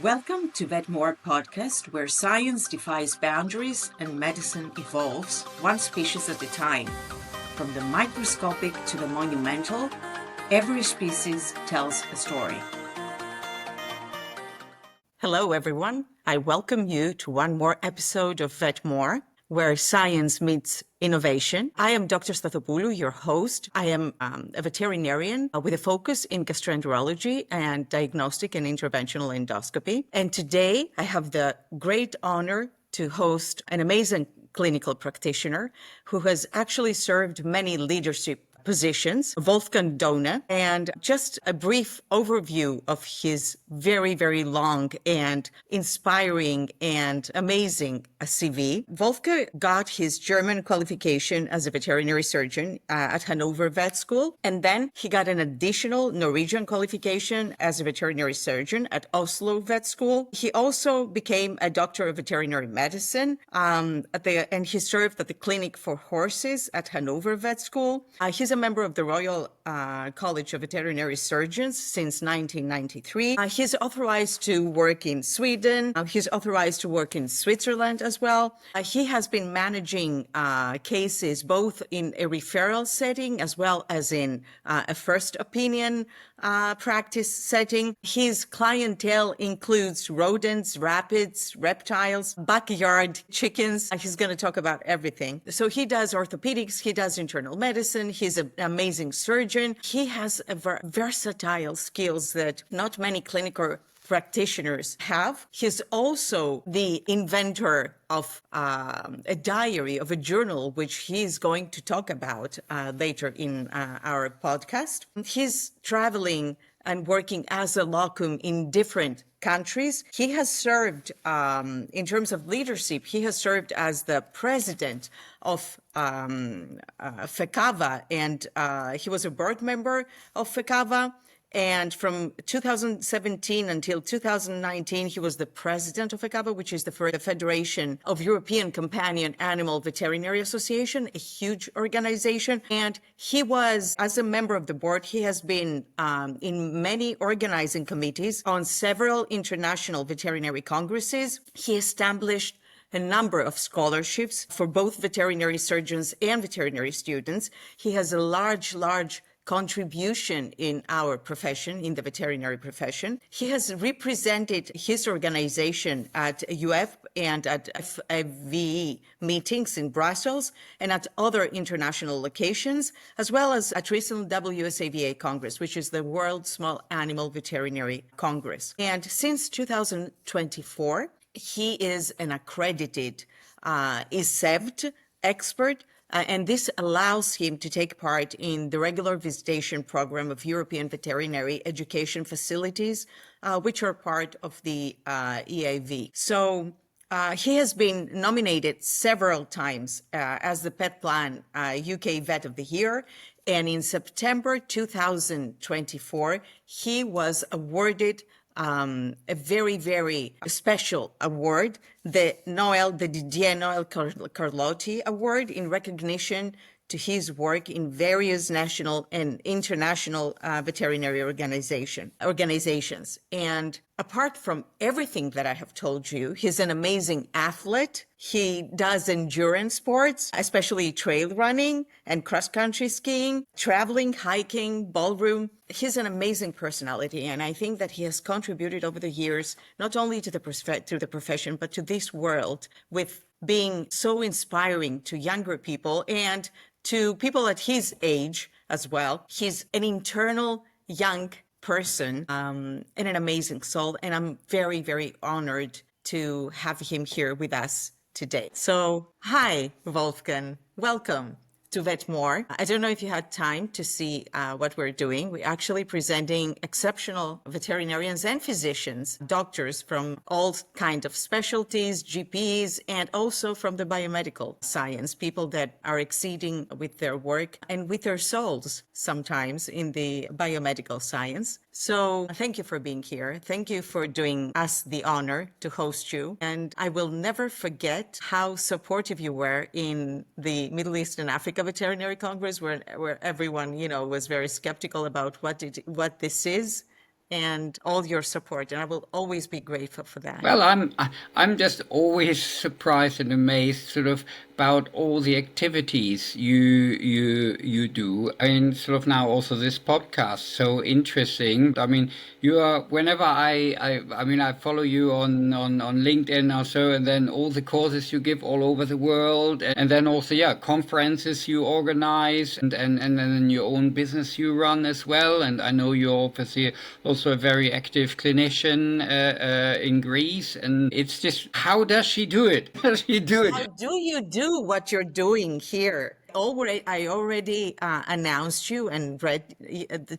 Welcome to VetMore Podcast, where science defies boundaries and medicine evolves, one species at a time. From the microscopic to the monumental, every species tells a story. Hello, everyone. I welcome you to one more episode of VetMore, where science meets innovation. I am Dr. Stathopoulou, your host. I am a veterinarian with a focus in gastroenterology and diagnostic and interventional endoscopy. And today I have the great honor to host an amazing clinical practitioner who has actually served many leadership positions, Wolfgang Dohne, and just a brief overview of his very, very long and inspiring and amazing CV. Wolfgang got his German qualification as a veterinary surgeon at Hanover Vet School, and then he got an additional Norwegian qualification as a veterinary surgeon at Oslo Vet School. He also became a doctor of veterinary medicine, and he served at the Clinic for Horses at Hanover Vet School. He's a member of the Royal College of Veterinary Surgeons since 1993. He's authorized to work in Sweden. He's authorized to work in Switzerland as well. He has been managing cases both in a referral setting as well as in a first opinion practice setting. His clientele includes rodents, rabbits, reptiles, backyard chickens. He's going to talk about everything. So he does orthopedics, he does internal medicine, he's an amazing surgeon. He has a versatile skills that not many clinical practitioners have. He's also the inventor of a diary, of a journal, which he's going to talk about later in our podcast. He's traveling and working as a locum in different countries. He has served, in terms of leadership, he has served as the president of FECAVA, and he was a board member of FECAVA. And from 2017 until 2019, he was the president of FECAVA, which is the Federation of European Companion Animal Veterinary Association, a huge organization. And he was, as a member of the board, he has been in many organizing committees on several international veterinary congresses. He established a number of scholarships for both veterinary surgeons and veterinary students. He has a large contribution in our profession, in the veterinary profession. He has represented his organization at UF and at FAVE meetings in Brussels and at other international locations, as well as at recent WSAVA Congress, which is the World Small Animal Veterinary Congress. And since 2024, he is an accredited ISEVT expert, and this allows him to take part in the regular visitation program of European veterinary education facilities, which are part of the EAV. So he has been nominated several times as the Pet Plan UK Vet of the Year. And in September 2024, he was awarded a very, very special award, the Didier Noel Carlotti Award, in recognition to his work in various national and international veterinary organizations. And apart from everything that I have told you, he's an amazing athlete. He does endurance sports, especially trail running and cross-country skiing, traveling, hiking, ballroom. He's an amazing personality, and I think that he has contributed over the years, not only to the profession, but to this world, with being so inspiring to younger people and to people at his age as well. He's an internal young person and an amazing soul, and I'm very, very honored to have him here with us today. So, hi, Wolfgang. Welcome to VetMore. I don't know if you had time to see what we're doing. We're actually presenting exceptional veterinarians and physicians, doctors from all kinds of specialties, GPs, and also from the biomedical science, people that are exceeding with their work and with their souls sometimes in the biomedical science. So thank you for being here. Thank you for doing us the honor to host you. And I will never forget how supportive you were in the Middle East and Africa Veterinary Congress, where everyone, was very skeptical about what this is. and all your support. And I will always be grateful for that. Well, I'm just always surprised and amazed, sort of, about all the activities you do. I mean, sort of now also this podcast, so interesting. I mean, you are whenever I mean I follow you on LinkedIn or so, and then all the courses you give all over the world, and then also conferences you organize, and then your own business you run as well. And I know you're obviously also a very active clinician in Greece, and it's just, how does she do it? How does she do it? How do you do what you're doing here? I already announced you and read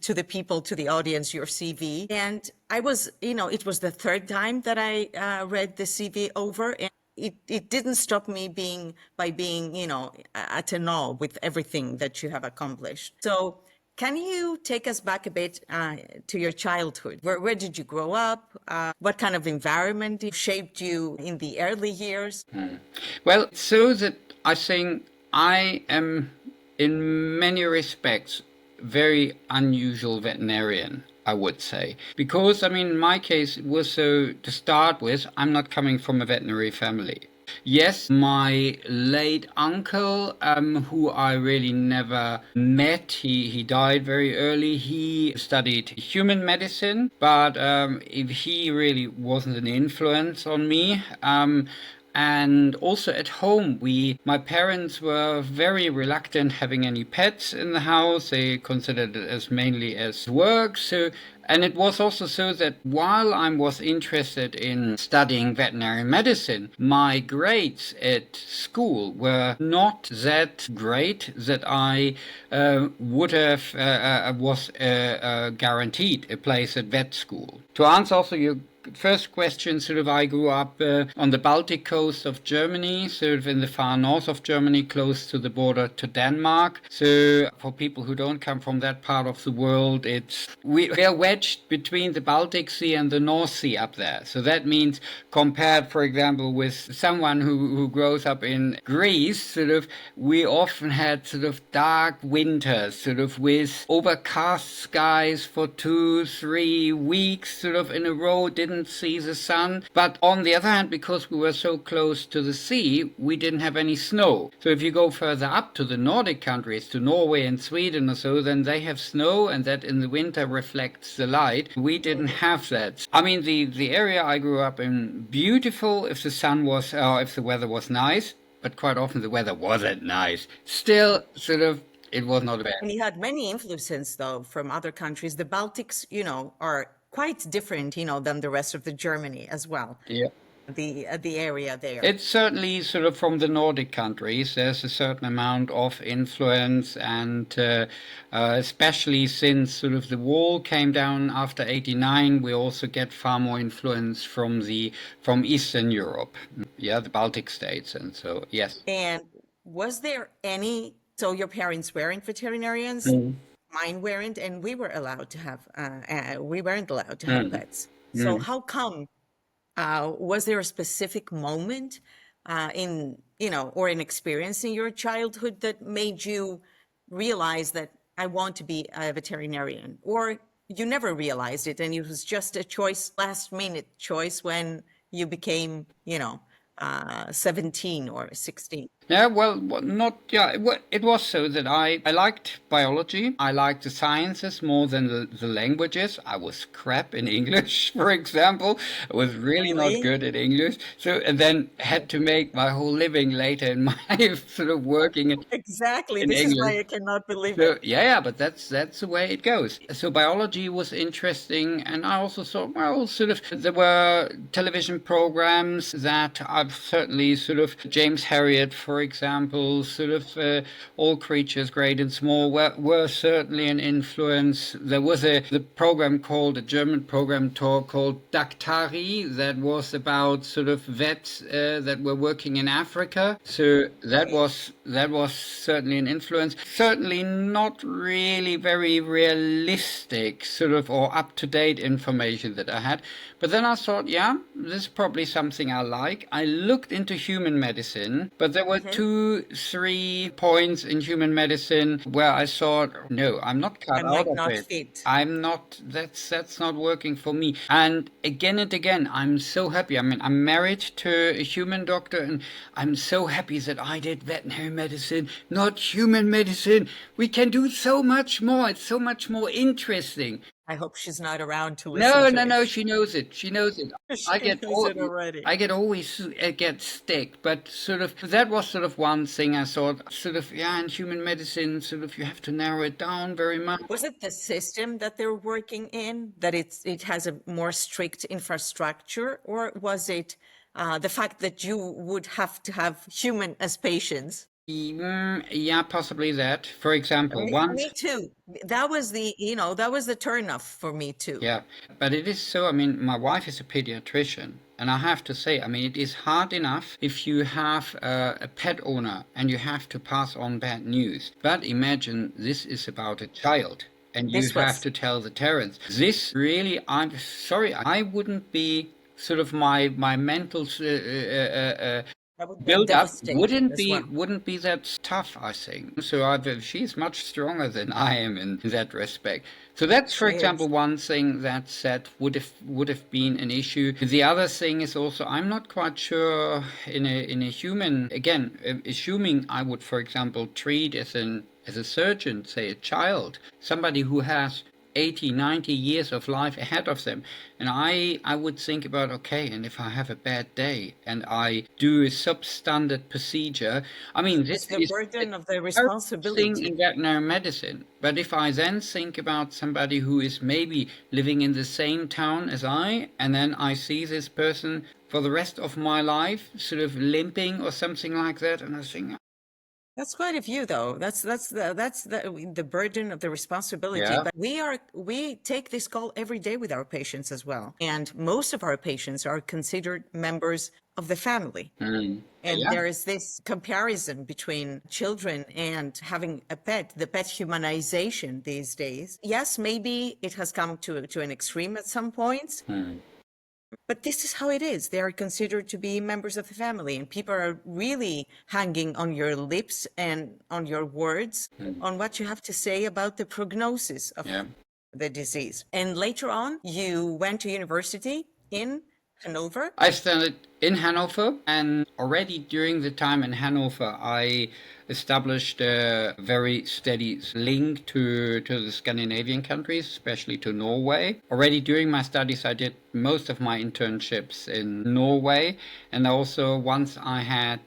to the people, to the audience, your CV. And I was, it was the third time that I read the CV over. And it didn't stop me being at an awe with everything that you have accomplished. So can you take us back a bit to your childhood? Where did you grow up? What kind of environment shaped you in the early years? Well, so that I think I am, in many respects, very unusual veterinarian, I would say. Because, I mean, in my case, it was so, to start with, I'm not coming from a veterinary family. Yes, my late uncle, who I really never met, he died very early. He studied human medicine, but he really wasn't an influence on me. And also at home, my parents were very reluctant having any pets in the house. They considered it as mainly as work. And it was also so that while I was interested in studying veterinary medicine, my grades at school were not that great that I would have was guaranteed a place at vet school. To answer also your first question, sort of, I grew up on the Baltic coast of Germany, sort of in the far north of Germany, close to the border to Denmark. So for people who don't come from that part of the world, we are wedged between the Baltic Sea and the North Sea up there. So that means, compared, for example, with someone who grows up in Greece, sort of, we often had sort of dark winters, sort of, with overcast skies for 2-3 weeks, sort of, in a row, didn't see the sun. But on the other hand, because we were so close to the sea, we didn't have any snow. So if you go further up to the Nordic countries, to Norway and Sweden or so, then they have snow, and that in the winter reflects the light. We didn't have that. I mean, the area I grew up in, beautiful if the sun was, or if the weather was nice, but quite often the weather wasn't nice. Still, sort of, it was not bad. And you had many influences, though, from other countries. The Baltics, are quite different, than the rest of the Germany as well. Yeah. The area there. It's certainly sort of from the Nordic countries. There's a certain amount of influence, and especially since sort of the wall came down after 89, we also get far more influence from Eastern Europe. Yeah, the Baltic states, and so yes. And was there so your parents weren't veterinarians? Mine weren't, and we weren't allowed to have pets. So how come? Was there a specific moment or an experience in your childhood that made you realize that I want to be a veterinarian? Or you never realized it and it was just a last minute choice when you became, 17 or 16? Yeah, well, it was so that I liked biology. I liked the sciences more than the languages. I was crap in English, for example. I was really not good at English. So, and then had to make my whole living later in my sort of working Exactly. in This English. is why I cannot believe it. Yeah, but that's the way it goes. So biology was interesting, and I also thought, well, sort of, there were television programs that I've certainly sort of, James Herriot, for example, sort of, All Creatures Great and Small were certainly an influence. There was a German program called Daktari that was about sort of vets that were working in Africa. So that was that was certainly an influence. Certainly not really very realistic sort of or up-to-date information that I had. But then I thought, yeah, this is probably something I like. I looked into human medicine, but there were 2-3 points in human medicine where I thought, no, I'm not cut I'm out like of not it. fit. I'm not, that's not working for me. And again, I'm so happy. I mean, I'm married to a human doctor, and I'm so happy that I did veterinary medicine, not human medicine. We can do so much more. It's so much more interesting. I hope she's not around to listen No, to no, it. no, she knows it. She knows it. I She get knows it already. I get always get stick, but sort of that was sort of one thing I thought sort of, yeah, in human medicine sort of you have to narrow it down very much. Was it the system that they're working in, that it has a more strict infrastructure, or was it the fact that you would have to have human as patients? Yeah, possibly that. For example, once. Me too. That was the turnoff for me too. Yeah, but it is so. I mean, my wife is a pediatrician, and I have to say, I mean, it is hard enough if you have a pet owner and you have to pass on bad news. But imagine this is about a child, and you have to tell the parents. This really, I'm sorry, I wouldn't be sort of my mental build up wouldn't be that tough, I think. So she's much stronger than I am in that respect. So that's, for example, one thing that would have been an issue. The other thing is also, I'm not quite sure in a human, again, assuming I would, for example, treat as a surgeon, say a child, somebody who has 80, 90 years of life ahead of them. And I would think about, okay, and if I have a bad day and I do a substandard procedure, I mean, this is the burden of the responsibility thing in veterinary medicine. But if I then think about somebody who is maybe living in the same town as I, and then I see this person for the rest of my life sort of limping or something like that, and I think, that's quite a few, though. That's the burden of the responsibility. Yeah. But we take this call every day with our patients as well, and most of our patients are considered members of the family. And there is this comparison between children and having a pet, the pet humanization these days. Yes, maybe it has come to an extreme at some points. But this is how it is. They are considered to be members of the family, and people are really hanging on your lips and on your words, on what you have to say about the prognosis of the disease. And later on, you went to university in Hanover? I studied in Hanover, and already during the time in Hanover, I established a very steady link to the Scandinavian countries, especially to Norway. Already during my studies, I did most of my internships in Norway, and also once I had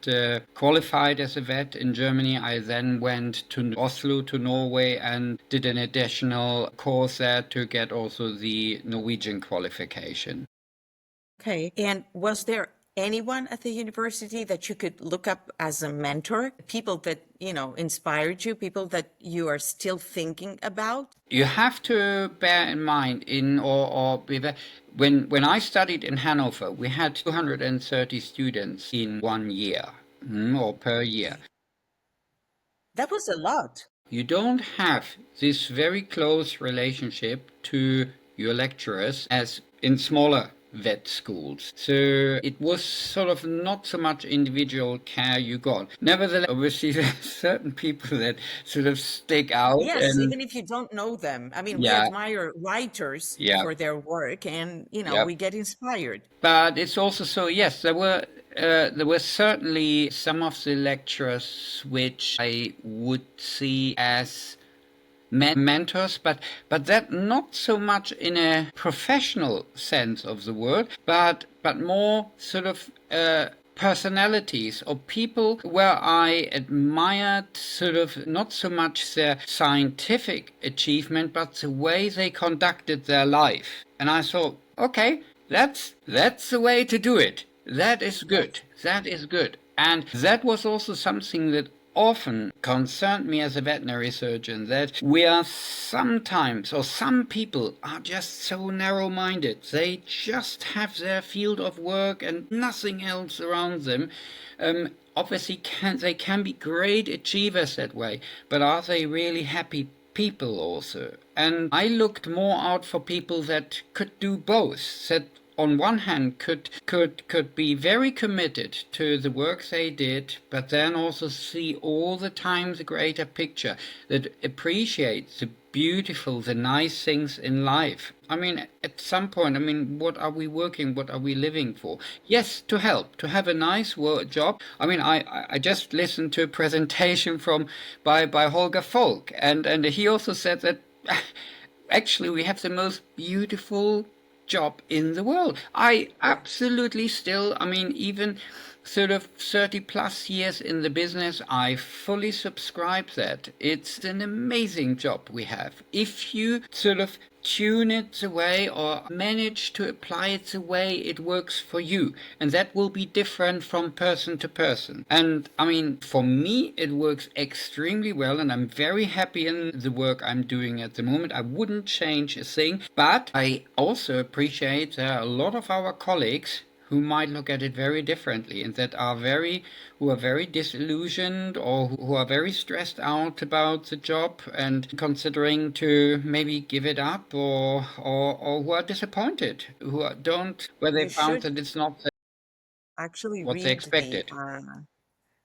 qualified as a vet in Germany, I then went to Oslo, to Norway, and did an additional course there to get also the Norwegian qualification. Okay. And was there anyone at the university that you could look up as a mentor? People that, inspired you, people that you are still thinking about? You have to bear in mind when I studied in Hanover, we had 230 students in 1 year or per year. That was a lot. You don't have this very close relationship to your lecturers as in smaller vet schools. So it was sort of not so much individual care you got. Nevertheless, obviously, there are certain people that sort of stick out. Yes, even if you don't know them. I mean, we admire writers for their work, and, we get inspired. But it's also so, yes, there were certainly some of the lecturers which I would see as mentors, but that not so much in a professional sense of the word, but more sort of personalities or people where I admired sort of not so much their scientific achievement, but the way they conducted their life. And I thought, okay, that's the way to do it. That is good. That is good. And that was also something that often concerned me as a veterinary surgeon that we are sometimes, or some people are just so narrow-minded. They just have their field of work and nothing else around them. Obviously, they can be great achievers that way, but are they really happy people also? And I looked more out for people that could do both, that on one hand could be very committed to the work they did, but then also see all the time the greater picture, that appreciates the beautiful, the nice things in life. I mean, at some point, I mean, what are we working, what are we living for? Yes, to help, to have a nice job. I mean, I just listened to a presentation by Holger Volk, and he also said that actually we have the most beautiful job in the world. I absolutely still, I mean, even sort of 30 plus years in the business, I fully subscribe that. It's an amazing job we have. If you sort of tune it the way or manage to apply it the way it works for you, and that will be different from person to person. And I mean, for me it works extremely well, and I'm very happy in the work I'm doing at the moment. I wouldn't change a thing, but I also appreciate there are a lot of our colleagues who might look at it very differently, and that who are very disillusioned, or who are very stressed out about the job and considering to maybe give it up, or who are disappointed, where they You found should that it's not actually what they read expected.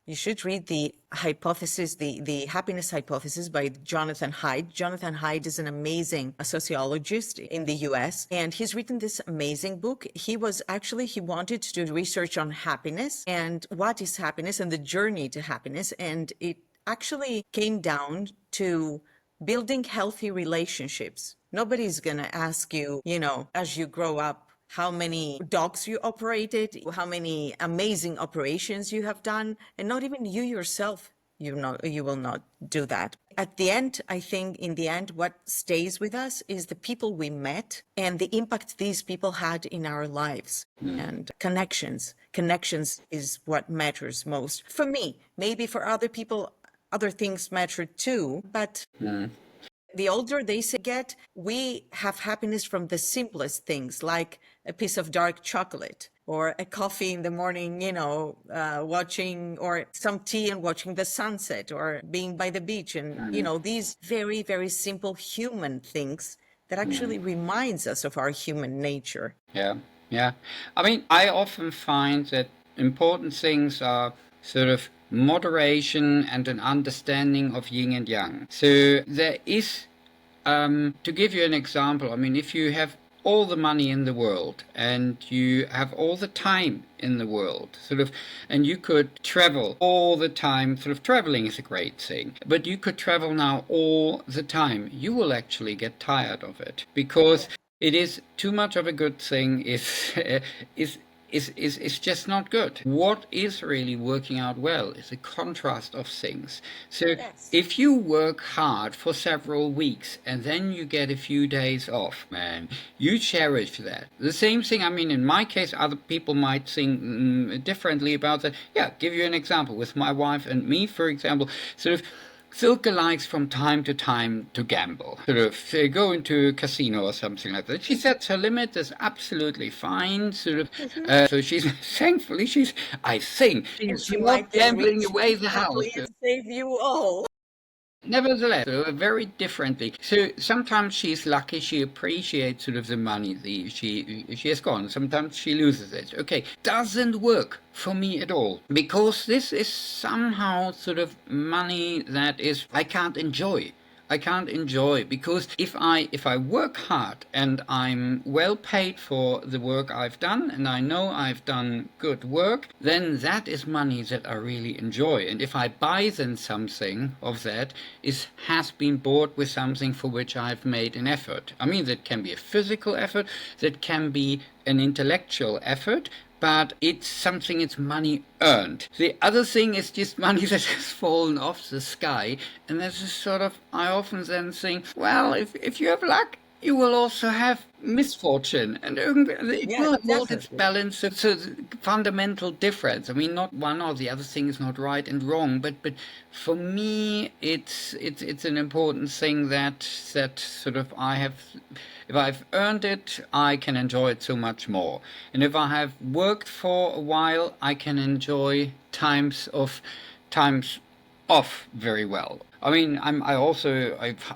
you should read the hypothesis, the happiness hypothesis by Jonathan Haidt. Jonathan Haidt is an amazing sociologist in the US, and he's written this amazing book. He wanted to do research on happiness and what is happiness and the journey to happiness. And it actually came down to building healthy relationships. Nobody's going to ask you, as you grow up, how many dogs you operated, how many amazing operations you have done, and not even you yourself, you will not do that. At the end, I think in the end, what stays with us is the people we met and the impact these people had in our lives. And connections is what matters most. For me, maybe for other people, other things matter too, but the older they get, we have happiness from the simplest things, like a piece of dark chocolate or a coffee in the morning, watching, or some tea and watching the sunset, or being by the beach. And, these very, very simple human things that actually reminds us of our human nature. Yeah. I mean, I often find that important things are sort of moderation and an understanding of yin and yang. So there is, to give you an example, I mean, if you have all the money in the world and you have all the time in the world, and you could travel all the time, traveling is a great thing, but you could travel now all the time, you will actually get tired of it, because it is too much of a good thing is just not good. What is really working out well is a contrast of things. So if you work hard for several weeks and then you get a few days off, man, you cherish that. The same thing, I mean, in my case, other people might think differently about that. Yeah, give you an example. With my wife and me, for example, Silke likes from time to time to gamble, go into a casino or something like that. She sets her limit, that's absolutely fine. So she's, thankfully, I think, she's not gambling away the house. Save you all. Nevertheless, very differently. So sometimes she's lucky, she appreciates the money she has gone. Sometimes she loses it. Okay, doesn't work for me at all, because this is somehow money that I can't enjoy. Because if I work hard and I'm well paid for the work I've done, and I know I've done good work, then that is money that I really enjoy. And if I buy then something of that, has been bought with something for which I've made an effort. I mean, that can be a physical effort, that can be an intellectual effort, but it's money earned. The other thing is just money that has fallen off the sky, and this is I often then think, well, if you have luck, you will also have misfortune, and it Yeah, will hold its definitely. balance. So the fundamental difference. I mean, not one or the other thing is not right and wrong, but for me, it's an important thing that sort of I have. If I've earned it, I can enjoy it so much more. And if I have worked for a while, I can enjoy times off very well. I mean, I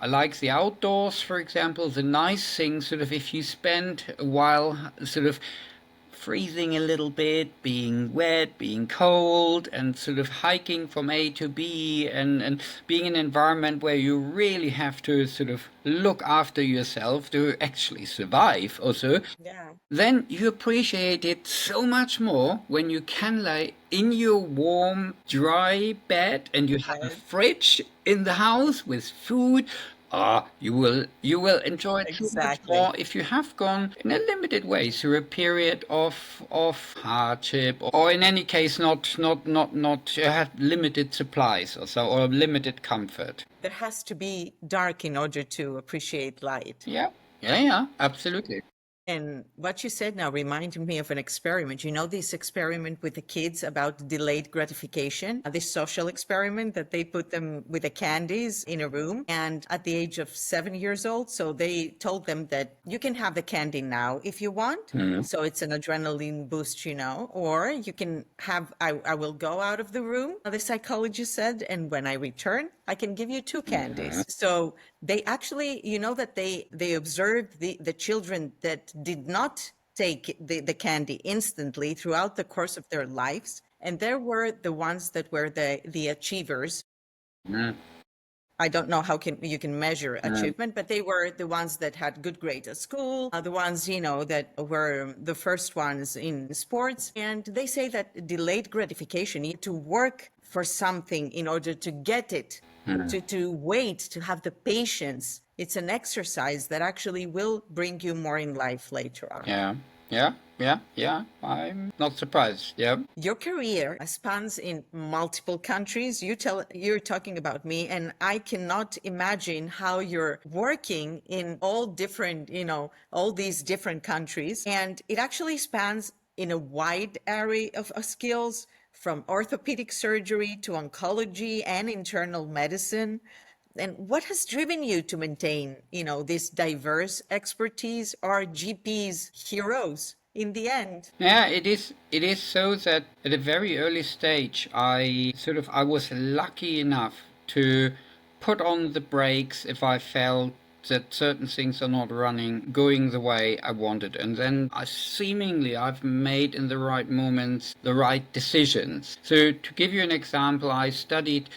like the outdoors, for example. The nice thing, sort of, if you spend a while, sort of freezing a little bit, being wet, being cold, and sort of hiking from A to B, and being in an environment where you really have to sort of look after yourself to actually survive also, Yeah. then you appreciate it so much more when you can lay in your warm, dry bed and you have a Yes, fridge in the house with food. You will enjoy it so much exactly. more if you have gone in a limited way through a period of hardship, or in any case not have limited supplies or so, or limited comfort. There has to be dark in order to appreciate light. Yeah, yeah, absolutely. And what you said now reminded me of an experiment. You know, this experiment with the kids about delayed gratification, this social experiment that they put them with the candies in a room. And at the age of 7 years old, so they told them that you can have the candy now if you want. So it's an adrenaline boost, or you can have, I will go out of the room, the psychologist said, and when I return, I can give you two candies. So they actually, that they observed the children that did not take the candy instantly throughout the course of their lives. And there were the ones that were the achievers. Mm, I don't know how you can measure mm. achievement, but they were the ones that had good grades at school, the ones, that were the first ones in sports. And they say that delayed gratification, you need to work for something in order to get it, to wait, to have the patience. It's an exercise that actually will bring you more in life later on. Yeah, yeah, yeah. I'm not surprised. Yeah. Your career spans in multiple countries. You're talking about me, and I cannot imagine how you're working in all these different countries. And it actually spans in a wide array of skills, from orthopedic surgery to oncology and internal medicine. And what has driven you to maintain, this diverse expertise? Are GPs heroes in the end? Yeah, it is. It is so that at a very early stage, I was lucky enough to put on the brakes if I felt that certain things are not going the way I wanted, and then I've made in the right moments the right decisions. So to give you an example, I started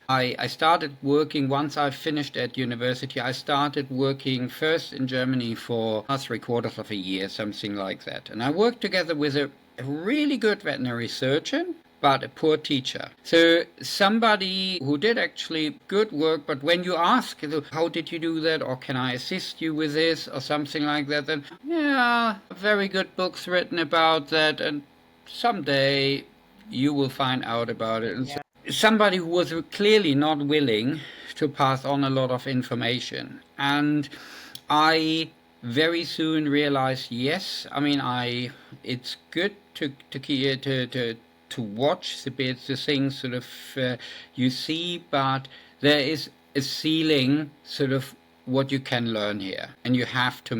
working once I finished at university. I started working first in Germany for 3/4 of a year, something like that, and I worked together with a really good veterinary surgeon, but a poor teacher. So somebody who did actually good work, but when you ask, how did you do that, or can I assist you with this, or something like that, then, yeah, very good books written about that, and someday you will find out about it. And so Yeah. somebody who was clearly not willing to pass on a lot of information. And I very soon realized, yes, I mean, it's good to watch the things sort of you see, but there is a ceiling, sort of what you can learn here, and you have to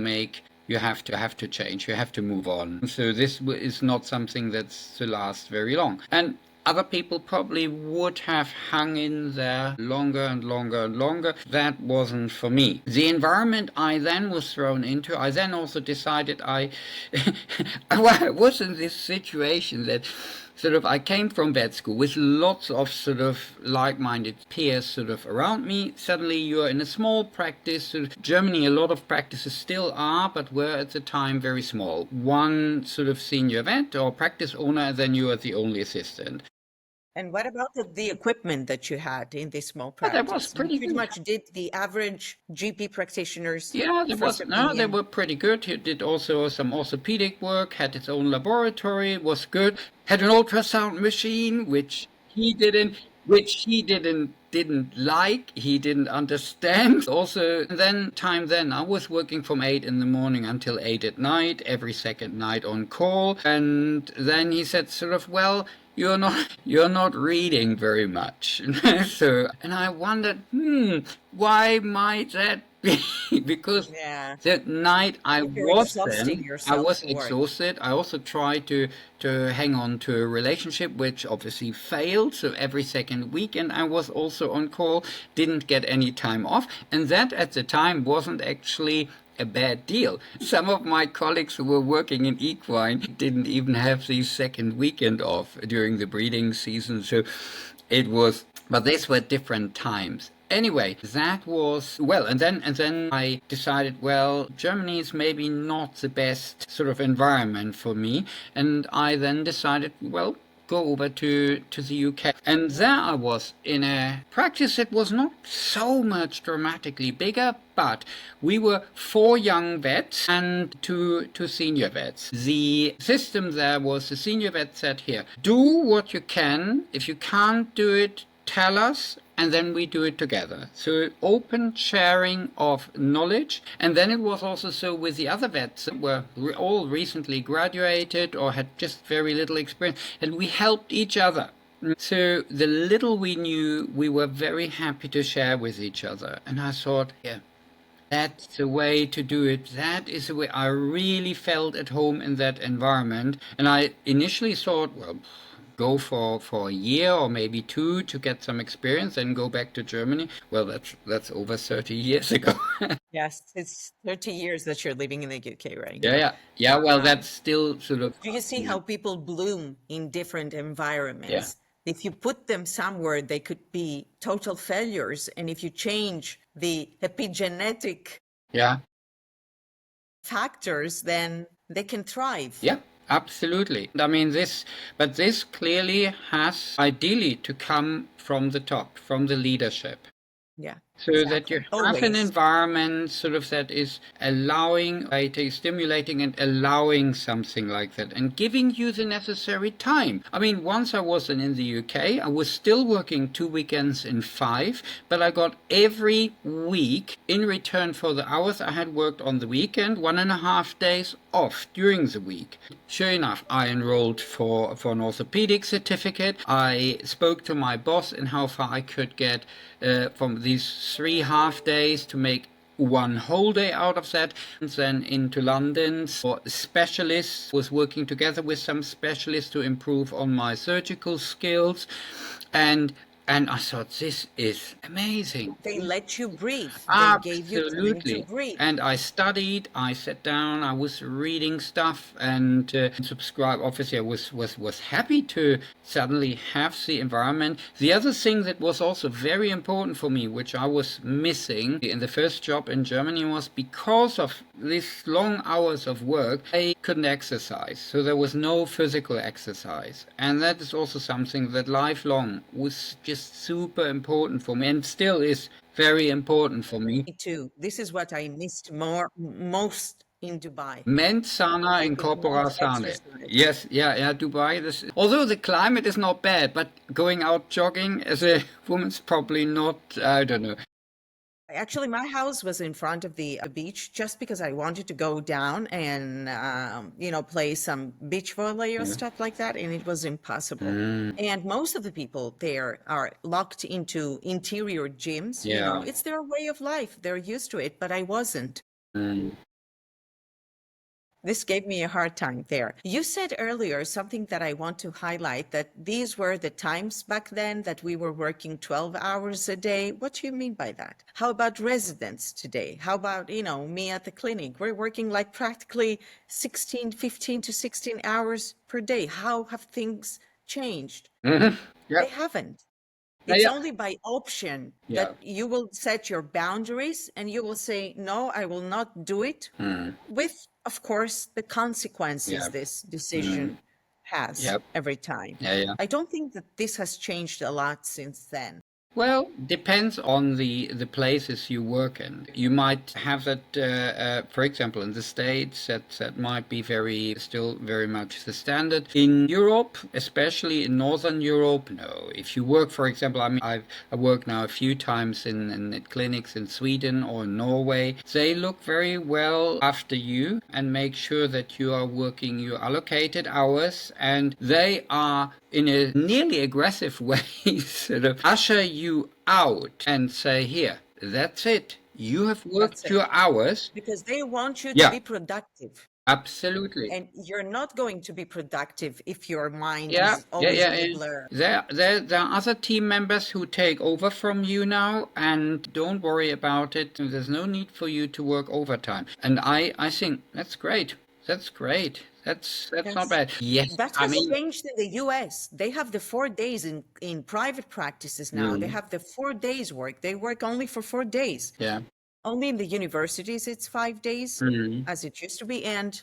change, you have to move on. So this is not something that's to last very long. And other people probably would have hung in there longer and longer and longer. That wasn't for me. The environment I then was thrown into, I then also decided I was in this situation that sort of I came from vet school with lots of sort of like-minded peers sort of around me. Suddenly you're in a small practice. Sort of Germany, a lot of practices still are, but were at the time very small. One sort of senior vet or practice owner, and then you are the only assistant. And what about the equipment that you had in this small But that was practice? You pretty pretty good. much did the average GP practitioner's Yeah, first they opinion. were pretty good. He did also some orthopedic work, had his own laboratory, was good. Had an ultrasound machine, which he didn't didn't like, he didn't understand. Also, then I was working from 8 in the morning until 8 at night, every second night on call. And then he said sort of, well, you're not reading very much. So, and I wondered, why might that be? Because Yeah. that night I You're was exhausting then, I yourself was at work. exhausted. I also tried to hang on to a relationship, which obviously failed. So every second weekend I was also on call, didn't get any time off. And that at the time wasn't actually a bad deal. Some of my colleagues who were working in equine didn't even have the second weekend off during the breeding season. So it was, but these were different times. Anyway, that was, well, and then I decided, well, Germany is maybe not the best sort of environment for me. And I then decided, well, go over to the UK. And there I was in a practice that was not so much dramatically bigger, but we were 4 young vets and two senior vets. The system there was the senior vet said, here, do what you can. If you can't do it, tell us, and then we do it together. So open sharing of knowledge. And then it was also so with the other vets that were all recently graduated or had just very little experience, and we helped each other. So the little we knew, we were very happy to share with each other. And I thought, yeah, that's the way to do it. That is the way I really felt at home in that environment. And I initially thought, well, go for a year or maybe 2 to get some experience and go back to Germany. Well, that's over 30 years ago. Yes, it's 30 years that you're living in the UK right now. Yeah. Well, that's still sort of. Do you see how people bloom in different environments? If you put them somewhere, they could be total failures. And if you change the epigenetic factors, then they can thrive. Yeah. Absolutely. I mean, this clearly has ideally to come from the top, from the leadership. Yeah. So that you have an Always. environment sort of that is allowing, stimulating and allowing something like that and giving you the necessary time. I mean, once I was in the UK, I was still working 2 weekends in 5, but I got every week in return for the hours I had worked on the weekend, 1.5 days off during the week. Sure enough, I enrolled for an orthopedic certificate. I spoke to my boss in how far I could get from these 3 half days to make 1 whole day out of that. And then into London for specialists, was working together with some specialists to improve on my surgical skills. And I thought, this is amazing. They let you breathe. They gave you time to breathe. And I studied, I sat down, I was reading stuff and subscribed. Obviously, I was happy to suddenly have the environment. The other thing that was also very important for me, which I was missing in the first job in Germany, was because of these long hours of work, I couldn't exercise. So there was no physical exercise. And that is also something that lifelong was just super important for me and still is very important for me. Me too. This is what I missed most in Dubai. Mens sana in corpora sane. Yes, Dubai. Although the climate is not bad, but going out jogging as a woman's probably not, I don't know. Actually, my house was in front of the beach just because I wanted to go down and, play some beach volley or stuff like that. And it was impossible. And most of the people there are locked into interior gyms. Yeah. It's their way of life. They're used to it, but I wasn't. This gave me a hard time there. You said earlier something that I want to highlight, that these were the times back then that we were working 12 hours a day. What do you mean by that? How about residents today? How about, me at the clinic? We're working like practically 15 to 16 hours per day. How have things changed? They haven't. It's only by option that you will set your boundaries and you will say, no, I will not do it with, of course, the consequences this decision has every time. I don't think that this has changed a lot since then. Well, depends on the places you work in. You might have that, for example, in the States, that might be still very much the standard. In Europe, especially in Northern Europe, no. If you work, for example, I mean, I worked now a few times in clinics in Sweden or Norway. They look very well after you and make sure that you are working your allocated hours, and they are in a nearly aggressive way sort of usher you out and say, here, that's it. You have That's worked it. your hours. Because they want you to Yeah, be productive. absolutely. And you're not going to be productive if your mind Yeah, is yeah, always yeah, in the yeah. blur. There are other team members who take over from you now, and don't worry about it. There's no need for you to work overtime. And I think that's great. That's great. That's not Yes. bad. Yes, That I has mean, changed in the US. They have the 4 days in private practices now. They mm, have the 4 days work. They work only for 4 days. yeah, Only in the universities, it's 5 days, mm, as it used to be, and,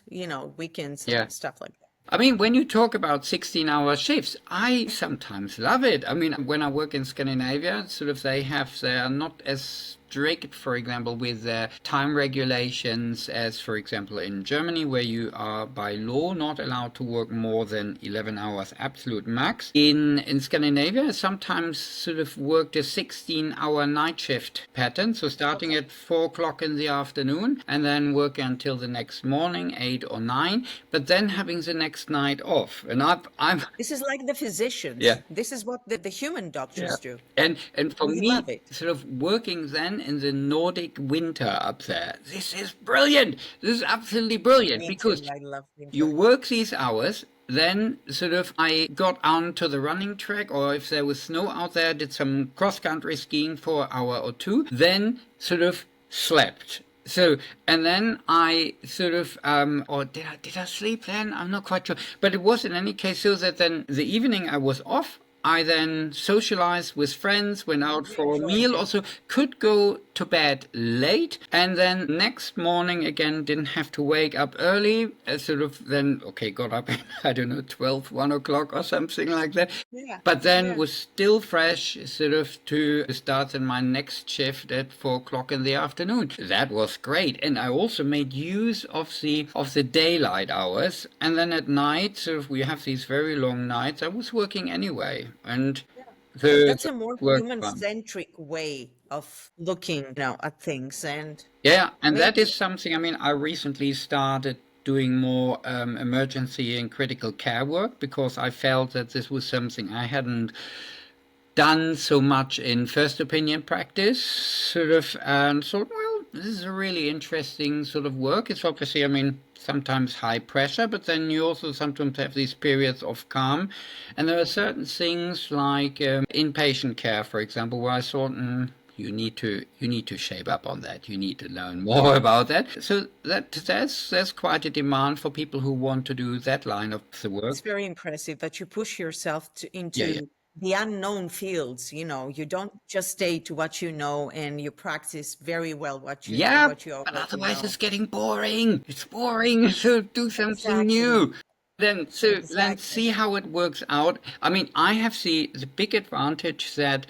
weekends yeah. and stuff like that. I mean, when you talk about 16-hour shifts, I sometimes love it. I mean, when I work in Scandinavia, sort of they are not as strict, for example, with time regulations as, for example, in Germany, where you are by law not allowed to work more than 11 hours absolute max. In Scandinavia, I sometimes sort of worked a 16-hour night shift pattern, so starting at 4 o'clock in the afternoon and then working until the next morning, 8 or 9, but then having the next night off. And I'm This is like the physicians. yeah. This is what the human Yeah. doctors do. And for We me, love it. sort of working then in the Nordic winter up there, this is brilliant. This is absolutely brilliant Me because too. I love you winter. work these hours. Then sort of I got onto the running track, or if there was snow out there, did some cross-country skiing for an hour or two, then sort of slept. So, and then I sort of, or did I sleep then? I'm not quite sure. But it was in any case so that then the evening I was off, I then socialized with friends, went out You for a enjoyed meal, it. also could go to bed late, and then next morning again didn't have to wake up early, sort of then, okay, got up at, I don't know, 12, 1 o'clock or something like that. Yeah. But then Yeah. was still fresh, sort of to start in my next shift at 4 o'clock in the afternoon. That was great, and I also made use of the daylight hours. And then at night, sort of, we have these very long nights. I was working anyway, and the That's a more work fun. human-centric way of looking, at things. And Yeah, and that great. is something. I mean, I recently started doing more emergency and critical care work because I felt that this was something I hadn't done so much in first opinion practice, sort of, and thought, well, this is a really interesting sort of work. It's obviously, I mean, sometimes high pressure, but then you also sometimes have these periods of calm. And there are certain things like inpatient care, for example, where I thought, you need to shape up on that. You need to learn more about that. So there's quite a demand for people who want to do that line of the work. It's very impressive that you push yourself Yeah, yeah. into the unknown fields. You don't just stay to what you know, and you practice very well what you Yeah, what you but already otherwise know. it's getting boring. It's boring. So do something Exactly. new. Then Exactly. see how it works out. I mean, I have the big advantage that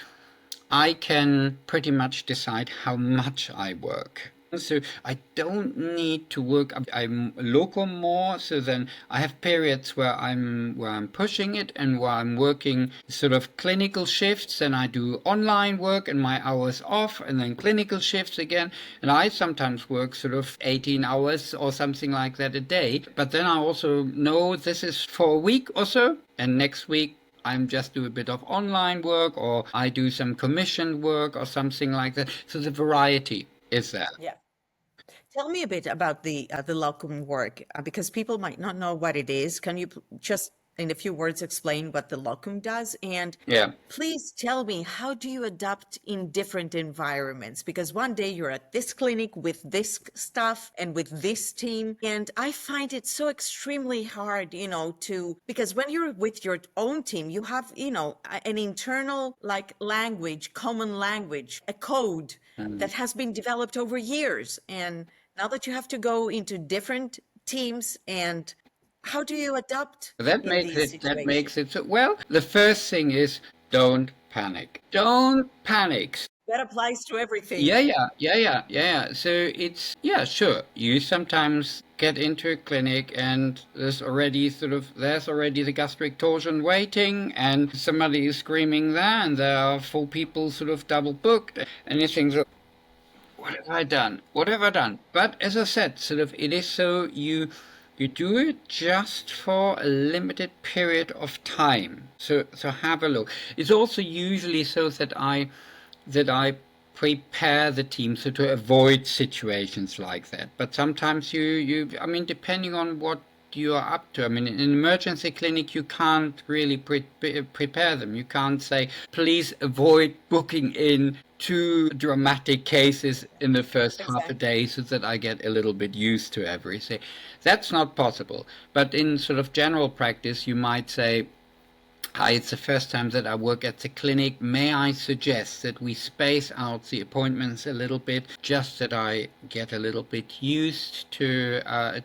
I can pretty much decide how much I work. So I don't need to work. I'm locum more, so then I have periods where I'm pushing it and where I'm working sort of clinical shifts. Then I do online work and my hours off, and then clinical shifts again. And I sometimes work sort of 18 hours or something like that a day. But then I also know this is for a week or so, and next week I'm just do a bit of online work, or I do some commissioned work or something like that. So the variety is there. Yeah. Tell me a bit about the locum work, because people might not know what it is. Can you just, in a few words, explain what the locum does? And Yeah. please tell me, how do you adapt in different environments? Because one day you're at this clinic with this stuff and with this team, and I find it so extremely hard, because when you're with your own team, you have, an internal like language, common language, a code that has been developed over years. And now that you have to go into different teams, and how do you adapt That in makes these it that situations? makes it so well. The first thing is don't panic. Don't panic. That applies to everything. Yeah. So it's, yeah, sure. You sometimes get into a clinic and there's already the gastric torsion waiting and somebody is screaming there and there are 4 people sort of double booked and you think, what have I done? What have I done? But as I said, sort of it is so you do it just for a limited period of time. So have a look. It's also usually so that I prepare the team so to avoid situations like that. But sometimes I mean, depending on what you are up to. I mean, in an emergency clinic, you can't really prepare them. You can't say, please avoid booking in 2 dramatic cases in the first half a day so that I get a little bit used to everything. That's not possible. But in sort of general practice, you might say, hi, it's the first time that I work at the clinic. May I suggest that we space out the appointments a little bit, just that I get a little bit used to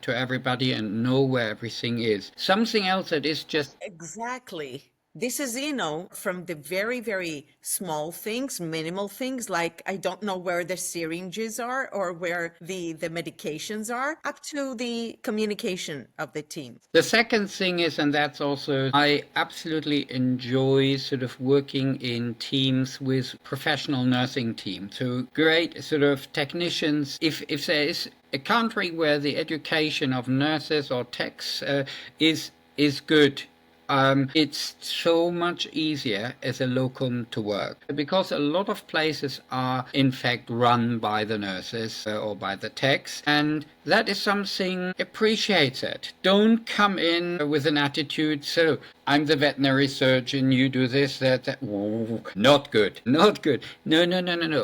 everybody and know where everything is. Something else that is just... Exactly. This is, from the very, very small things, minimal things, like I don't know where the syringes are or where the medications are, up to the communication of the team. The second thing is, and that's also, I absolutely enjoy sort of working in teams with professional nursing teams. So great sort of technicians. If there is a country where the education of nurses or techs is good, it's so much easier as a locum to work, because a lot of places are in fact run by the nurses or by the techs, and that is something appreciates it. Don't come in with an attitude, so I'm the veterinary surgeon, you do this, that. Whoa, not good. No.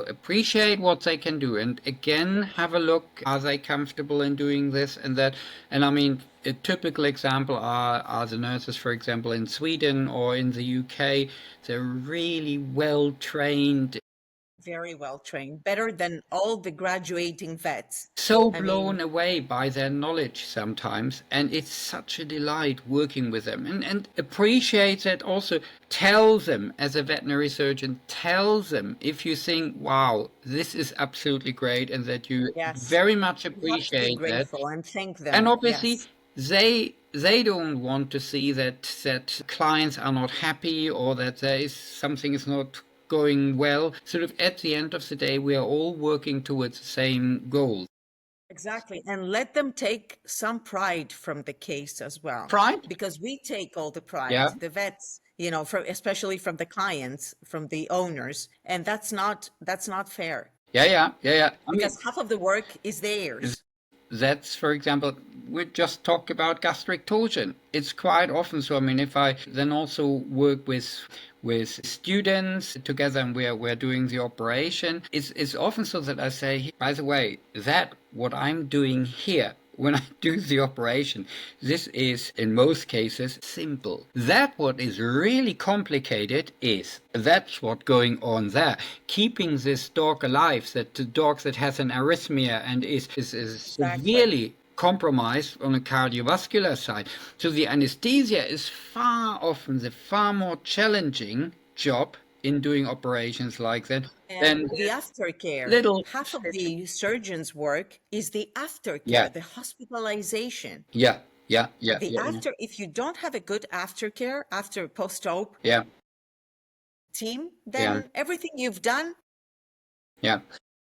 Appreciate what they can do, and again, have a look, are they comfortable in doing this and that? And I mean, a typical example are the nurses, for example, in Sweden or in the UK. They're really well trained. Very well trained, better than all the graduating vets. So blown away by their knowledge sometimes, and it's such a delight working with them, and appreciate that. Also tell them, as a veterinary surgeon, tell them if you think, wow, this is absolutely great, and that you very much appreciate that. Grateful and thank them. And obviously they don't want to see that clients are not happy or that something is not going well. Sort of at the end of the day, we are all working towards the same goal. Exactly. And let them take some pride from the case as well. Pride? Because we take all the pride, Yeah. the vets, especially from the clients, from the owners. And that's not fair. Yeah. Because half of the work is theirs. That's, for example, we just talk about gastric torsion. It's quite often so. I mean, if I then also work with students together and we're doing the operation, it's often so that I say, by the way, that what I'm doing here when I do the operation, this is in most cases simple. That what is really complicated is that's what going on there. Keeping this dog alive, that the dog that has an arrhythmia and is severely compromised on the cardiovascular side. So the anesthesia is often the far more challenging job in doing operations like that. And the aftercare. Half of the surgeon's work is the aftercare, the hospitalization. Yeah. If you don't have a good aftercare after post-op team, then everything you've done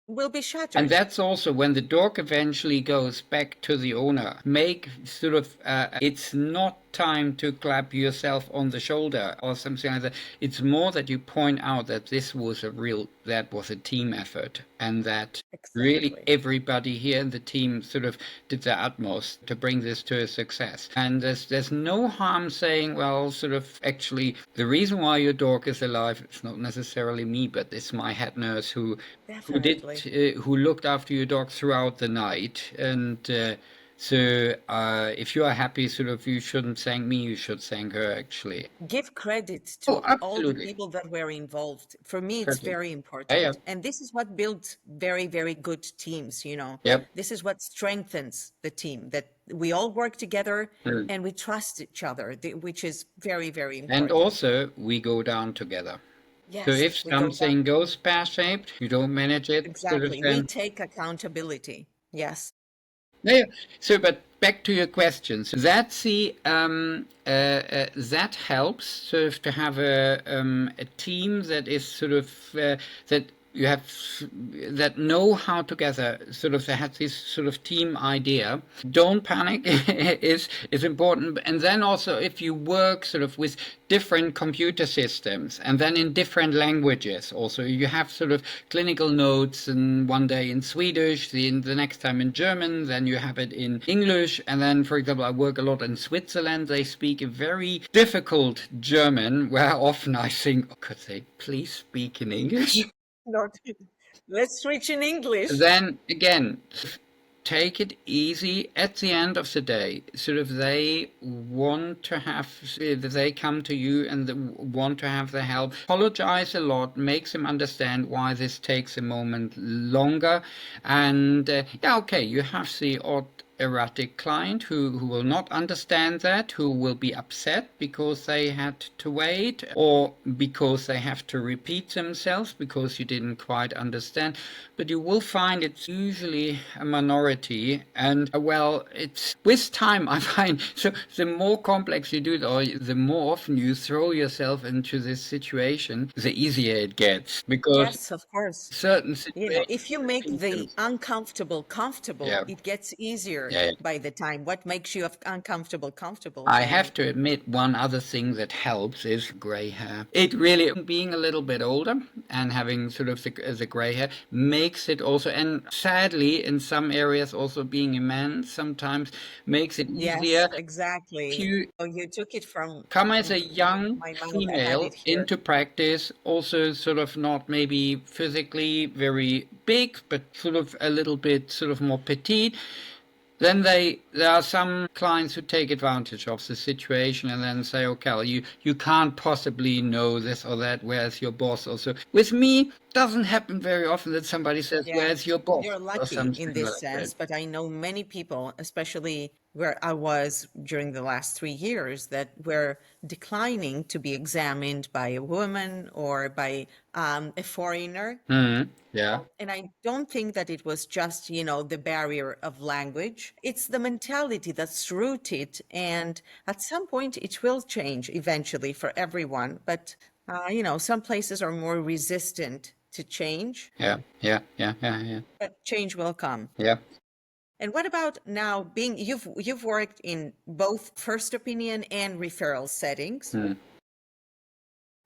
will be shattered. And that's also when the dog eventually goes back to the owner. Make sort of, it's not time to clap yourself on the shoulder or something like that. It's more that you point out that this was that was a team effort, and that really everybody here in the team sort of did their utmost to bring this to a success. And there's no harm saying, well, sort of, actually, the reason why your dog is alive, it's not necessarily me, but it's my head nurse who looked after your dog throughout the night. And so if you are happy, sort of, you shouldn't thank me, you should thank her, actually. Give credit to all the people that were involved. For me, it's very important. And this is what builds very, very good teams, This is what strengthens the team, that we all work together and we trust each other, which is very, very important. And also, we go down together. So Yes, if we go back. something goes pear-shaped, you don't manage it, sort of Exactly. We then. take accountability. Yes. Yeah. So, but back to your questions. That's that helps sort of to have a team that is sort of that you have that know how together sort of they have this sort of team idea. Don't panic is important, and then also if you work sort of with different computer systems and then in different languages also you have sort of clinical notes and one day in Swedish, the next time in German, then you have it in English, and then for example I work a lot in Switzerland. They speak a very difficult German where often I think, oh, could they please speak in English? Not. Let's switch in English. Then again, take it easy. At the end of the day, sort of they want to have, they come to you and they want to have the help. Apologize a lot, makes them understand why this takes a moment longer. And yeah, okay, you have the odd erratic client who will not understand that, who will be upset because they had to wait or because they have to repeat themselves because you didn't quite understand. But you will find it's usually a minority, and well, it's with time I find, so the more complex you do it or the more often you throw yourself into this situation, the easier it gets, because Yes, of course. certain You know, situations if you make repeat the themselves. uncomfortable comfortable, Yeah. it gets easier Yeah, yeah. by the time. What makes you uncomfortable comfortable I then? have to admit, one other thing that helps is gray hair. It really, being a little bit older and having sort of the gray hair makes it also, and sadly, in some areas, also being a man sometimes makes it Yes, easier if exactly. you Oh, you took it from come as a young my mouth. I had female it here. into practice, also sort of not maybe physically very big, but sort of a little bit sort of more petite. Then there are some clients who take advantage of the situation and then say, okay, well, you can't possibly know this or that, where's your boss? Also, with me, doesn't happen very often that somebody says, Yeah, where's your boss? you're Or lucky in something this like that. sense, but I know many people, especially where I was during the last 3 years, that were declining to be examined by a woman or by a foreigner. Yeah, And I don't think that it was just, the barrier of language. It's the mentality that's rooted. And at some point, it will change eventually for everyone. But, some places are more resistant to change, yeah. but change will come. Yeah. And what about now you've worked in both first opinion and referral settings.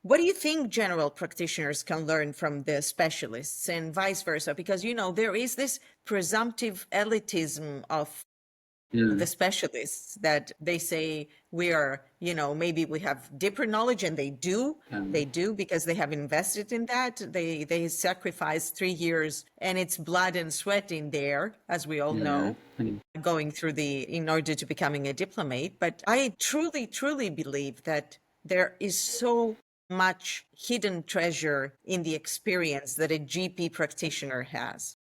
What do you think general practitioners can learn from the specialists and vice versa? Because, there is this presumptive elitism of the specialists that they say we are, maybe we have deeper knowledge, and they do because they have invested in that. They sacrifice 3 years and it's blood and sweat in there, as we all know, going through in order to becoming a diplomate. But I truly, truly believe that there is so much hidden treasure in the experience that a GP practitioner has.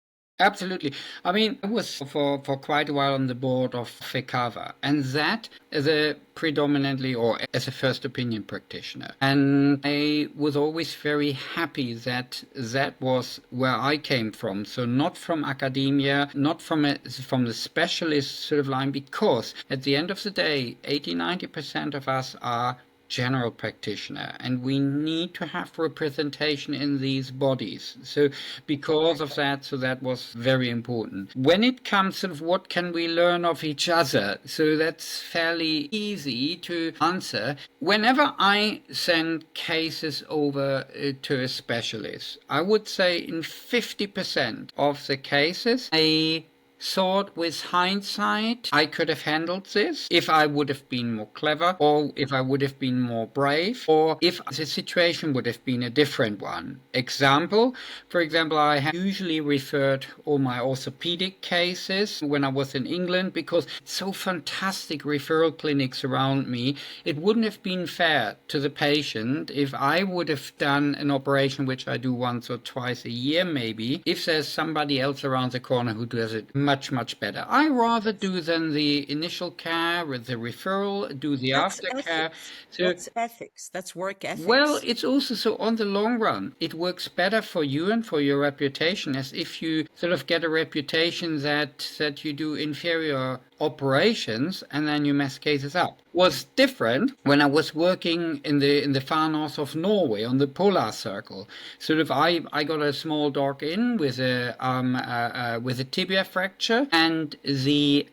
Absolutely. I mean, I was for quite a while on the board of FECAVA, and that as a predominantly or as a first opinion practitioner. And I was always very happy that that was where I came from. So not from academia, not from the specialist sort of line, because at the end of the day, 80-90% of us are general practitioner, and we need to have representation in these bodies. So because of that, so that was very important. When it comes to what can we learn of each other, so that's fairly easy to answer. Whenever I send cases over to a specialist, I would say in 50% of the cases, I thought with hindsight I could have handled this if I would have been more clever, or if I would have been more brave, or if the situation would have been a different one. For example, I have usually referred all my orthopedic cases when I was in England, because it's so fantastic referral clinics around me. It wouldn't have been fair to the patient if I would have done an operation, which I do once or twice a year maybe, if there's somebody else around the corner who does it much, much better. I rather do than the initial care with the referral, do the That's aftercare. ethics. So, That's ethics. That's work well, ethics. it's also so on the long run, it works better for you and for your reputation, as if you sort of get a reputation that you do inferior operations and then you mess cases up. Was different when I was working in the far north of Norway on the polar circle. Sort of, I got a small dog in with a tibia fracture, and the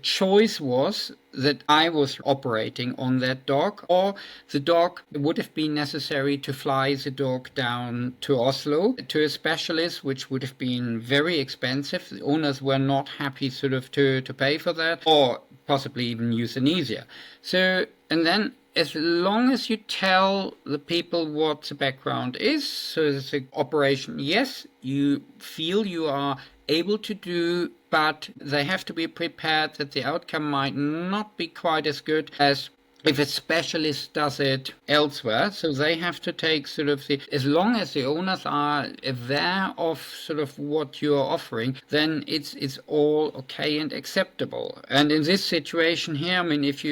choice was that I was operating on that dog, or the dog would have been necessary to fly the dog down to Oslo to a specialist, which would have been very expensive. The owners were not happy sort of to pay for that, or possibly even euthanasia. So, and then as long as you tell the people what the background is, so the operation, yes, you feel you are able to do, but they have to be prepared that the outcome might not be quite as good as if a specialist does it elsewhere. So they have to take sort of as long as the owners are aware of sort of what you're offering, then it's all okay and acceptable. And in this situation here, I mean, if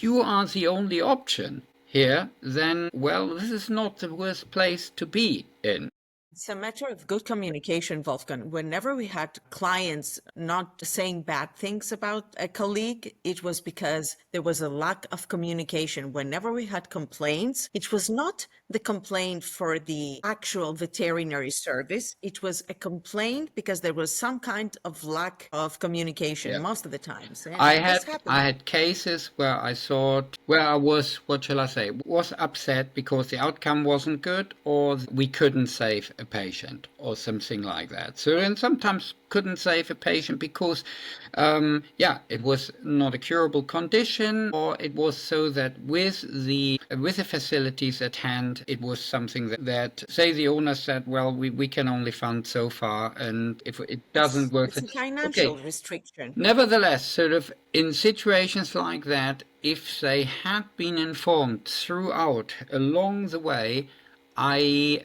you are the only option here, then, well, this is not the worst place to be in. It's a matter of good communication, Wolfgang. Whenever we had clients not saying bad things about a colleague, it was because there was a lack of communication. Whenever we had complaints, it was not the complaint for the actual veterinary service. It was a complaint because there was some kind of lack of communication most of the times. And I this I happened. had cases where I thought, where I was, what shall I say, was upset because the outcome wasn't good, or we couldn't save a patient or something like that. So, and sometimes couldn't save a patient because, it was not a curable condition, or it was so that with the facilities at hand, it was something that say the owner said, well, we can only fund so far, and if it doesn't work, It's a financial okay. restriction. Nevertheless, sort of in situations like that, if they had been informed throughout along the way, I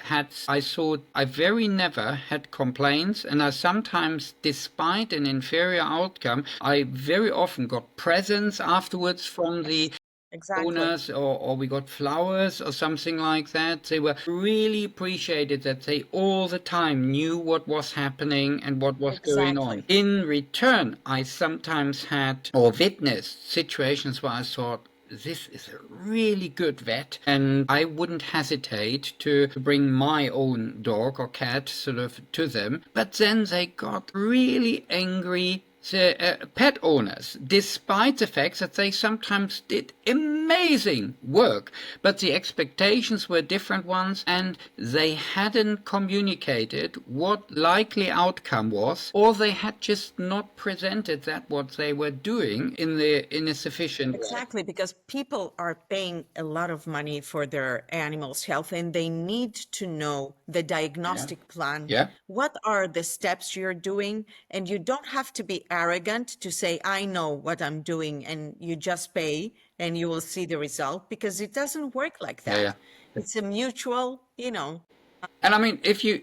thought I very never had complaints, and I sometimes, despite an inferior outcome, I very often got presents afterwards from the Exactly. owners, or we got flowers or something like that. They were really appreciated that they all the time knew what was happening and what was going on. Exactly. In return, I sometimes had or witnessed situations where I thought, this is a really good vet, and I wouldn't hesitate to bring my own dog or cat sort of to them. But then they got really angry, the pet owners, despite the fact that they sometimes did amazing work, but the expectations were different ones, and they hadn't communicated what likely outcome was, or they had just not presented that what they were doing in a sufficient way. Exactly, because people are paying a lot of money for their animals' health, and they need to know the diagnostic plan. Yeah. What are the steps you're doing? And you don't have to be arrogant to say, I know what I'm doing, and you just pay and you will see the result, because it doesn't work like that. Yeah. It's a mutual, And I mean, if you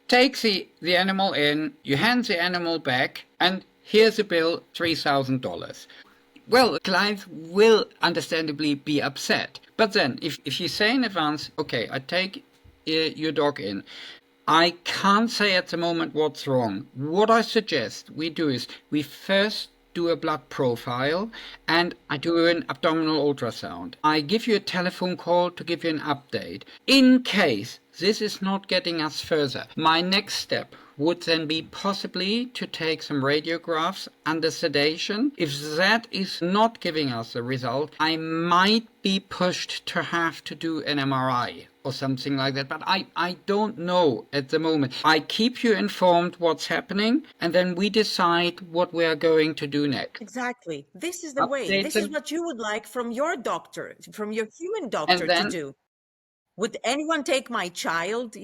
take the animal in, you hand the animal back, and here's a bill, $3,000. Well, clients will understandably be upset. But then, if you say in advance, okay, I take your dog in, I can't say at the moment what's wrong. What I suggest we do is we first do a blood profile, and I do an abdominal ultrasound. I give you a telephone call to give you an update. In case this is not getting us further, my next step would then be possibly to take some radiographs under sedation. If that is not giving us a result, I might be pushed to have to do an MRI or something like that. But I don't know at the moment. I keep you informed what's happening, and then we decide what we are going to do next. Exactly. This is the way. This is what you would like from your doctor, from your human doctor to do. Would anyone take my child,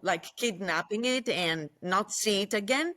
like kidnapping it and not see it again?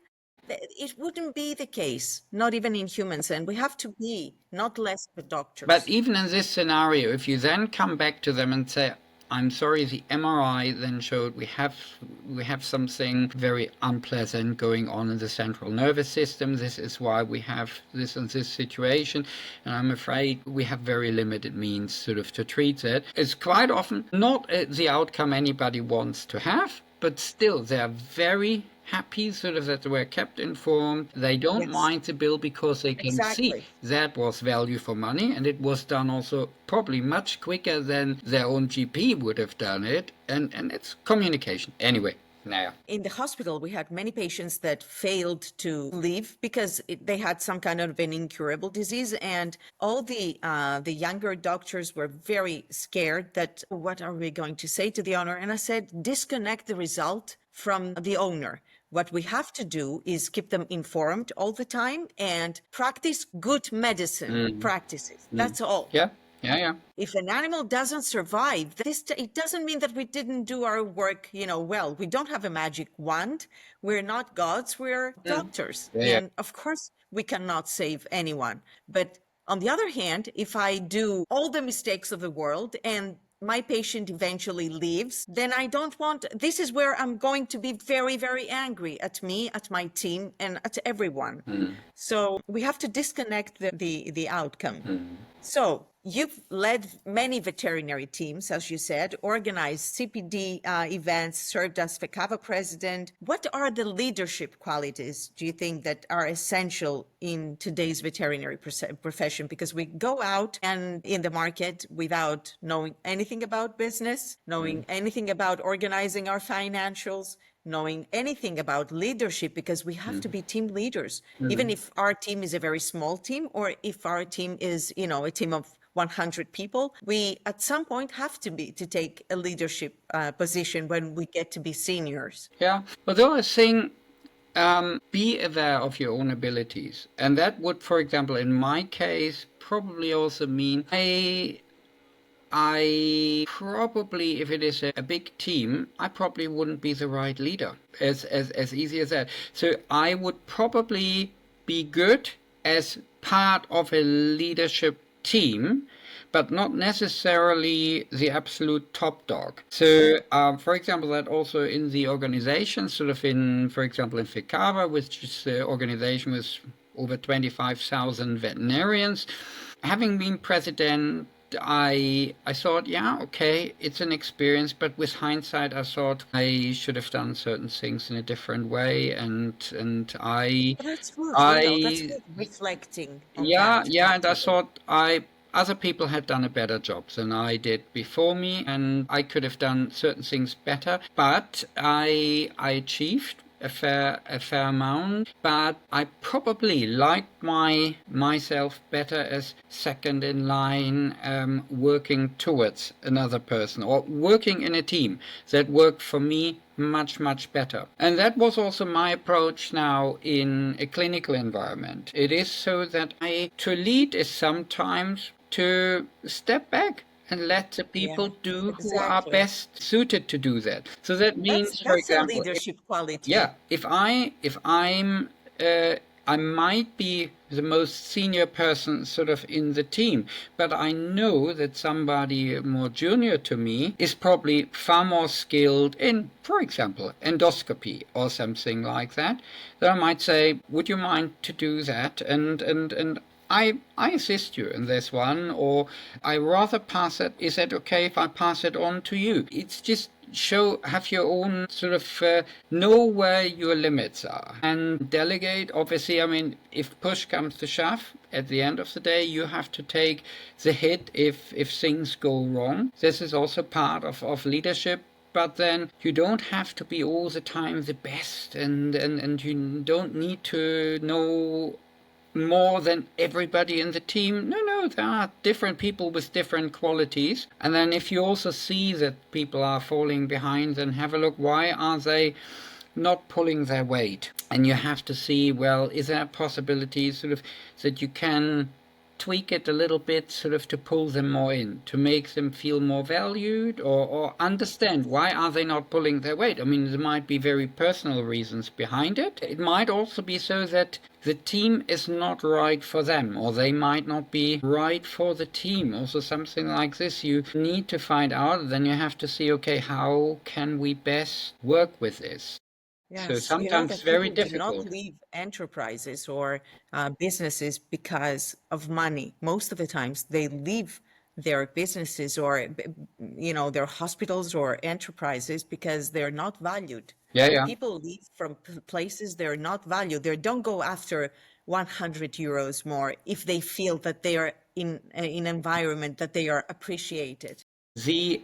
It wouldn't be the case, not even in humans. And we have to be not less the doctors. But even in this scenario, if you then come back to them and say, I'm sorry, the MRI then showed we have something very unpleasant going on in the central nervous system. This is why we have this and this situation, and I'm afraid we have very limited means sort of to treat it. It's quite often not the outcome anybody wants to have, but still they are very happy sort of that they were kept informed. They don't Yes, mind the bill because they can see exactly. that was value for money, and it was done also probably much quicker than their own GP would have done it. And it's communication. Anyway, now. In the hospital, we had many patients that failed to leave because they had some kind of an incurable disease, and all the younger doctors were very scared that what are we going to say to the owner? And I said, disconnect the result from the owner. What we have to do is keep them informed all the time and practice good medicine practices. That's all. Yeah, yeah. If an animal doesn't survive, it doesn't mean that we didn't do our work, well. We don't have a magic wand. We're not gods. We're doctors. Yeah. And of course, we cannot save anyone. But on the other hand, if I do all the mistakes of the world and my patient eventually leaves, then I don't want, this is where I'm going to be very, very angry at me, at my team, and at everyone. So we have to disconnect the outcome. So you've led many veterinary teams, as you said, organized CPD events, served as FECAVA president. What are the leadership qualities, do you think, that are essential in today's veterinary profession? Because we go out and in the market without knowing anything about business, knowing anything about organizing our financials, knowing anything about leadership, because we have to be team leaders, even if our team is a very small team, or if our team is, a team of 100 people, we at some point have to take a leadership position when we get to be seniors. Yeah. Although I think be aware of your own abilities. And that would, for example, in my case, probably also mean I probably, if it is a big team, I probably wouldn't be the right leader, as easy as that. So I would probably be good as part of a leadership team, but not necessarily the absolute top dog. So, for example, that also in the organization, for example, in FECAVA, which is the organization with over 25,000 veterinarians, having been president, I thought, yeah, okay, it's an experience, but with hindsight, I thought I should have done certain things in a different way, and That's good, that's I good, reflecting on yeah, that. and I thought other people had done a better job than I did before me, and I could have done certain things better, but I achieved a fair amount, but I probably liked myself better as second in line, working towards another person or working in a team that worked for me much better. And that was also my approach now in a clinical environment. It is so that to lead is sometimes to step back and let the people do who are Exactly. best suited to do that. So that means, for That's a example, leadership quality. if I'm I might be the most senior person sort of in the team, but I know that somebody more junior to me is probably far more skilled in, for example, endoscopy or something like that. Then I might say, would you mind to do that? And I assist you in this one, or I rather pass it. Is that okay if I pass it on to you? It's just have your own sort of know where your limits are and delegate. Obviously, I mean, if push comes to shove, at the end of the day, you have to take the hit if things go wrong. This is also part of leadership. But then you don't have to be all the time the best, and you don't need to know more than everybody in the team. No, there are different people with different qualities. And then if you also see that people are falling behind, then have a look, why are they not pulling their weight? And you have to see, well, is there a possibility sort of that you can tweak it a little bit sort of to pull them more in, to make them feel more valued or understand why are they not pulling their weight? I mean, there might be very personal reasons behind it. It might also be so that the team is not right for them, or they might not be right for the team. Also something like this you need to find out. Then you have to see, okay, how can we best work with this? So Yes, sometimes that very people do not difficult. leave enterprises or businesses because of money. Most of the times they leave their businesses or, their hospitals or enterprises because they're not valued. Yeah, yeah. People leave from places they're not valued. They don't go after 100 euros more if they feel that they are in an environment that they are appreciated. The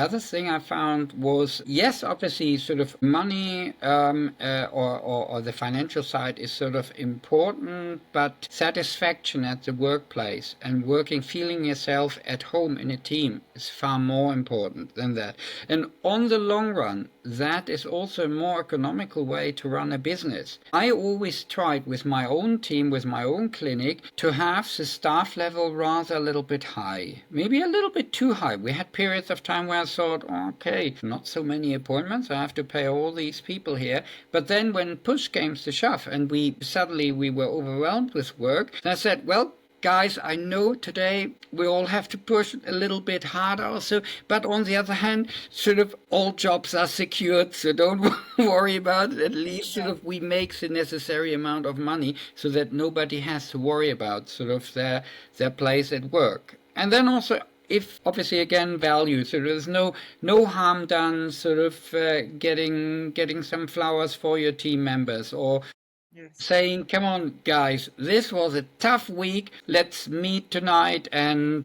other thing I found was, yes, obviously, sort of money or the financial side is sort of important, but satisfaction at the workplace and feeling yourself at home in a team is far more important than that. And on the long run, that is also a more economical way to run a business. I always tried with my own team, with my own clinic, to have the staff level rather a little bit high, maybe a little bit too high. We had periods of time where I thought, okay, not so many appointments, I have to pay all these people here. But then when push came to shove and we were overwhelmed with work, I said, well, guys, I know today we all have to push a little bit harder also, but on the other hand, sort of all jobs are secured, so don't worry about it. At least sort of we make the necessary amount of money so that nobody has to worry about sort of their place at work. And then also, if obviously again value, so there's no harm done sort of getting some flowers for your team members, or saying, come on, guys, this was a tough week. Let's meet tonight and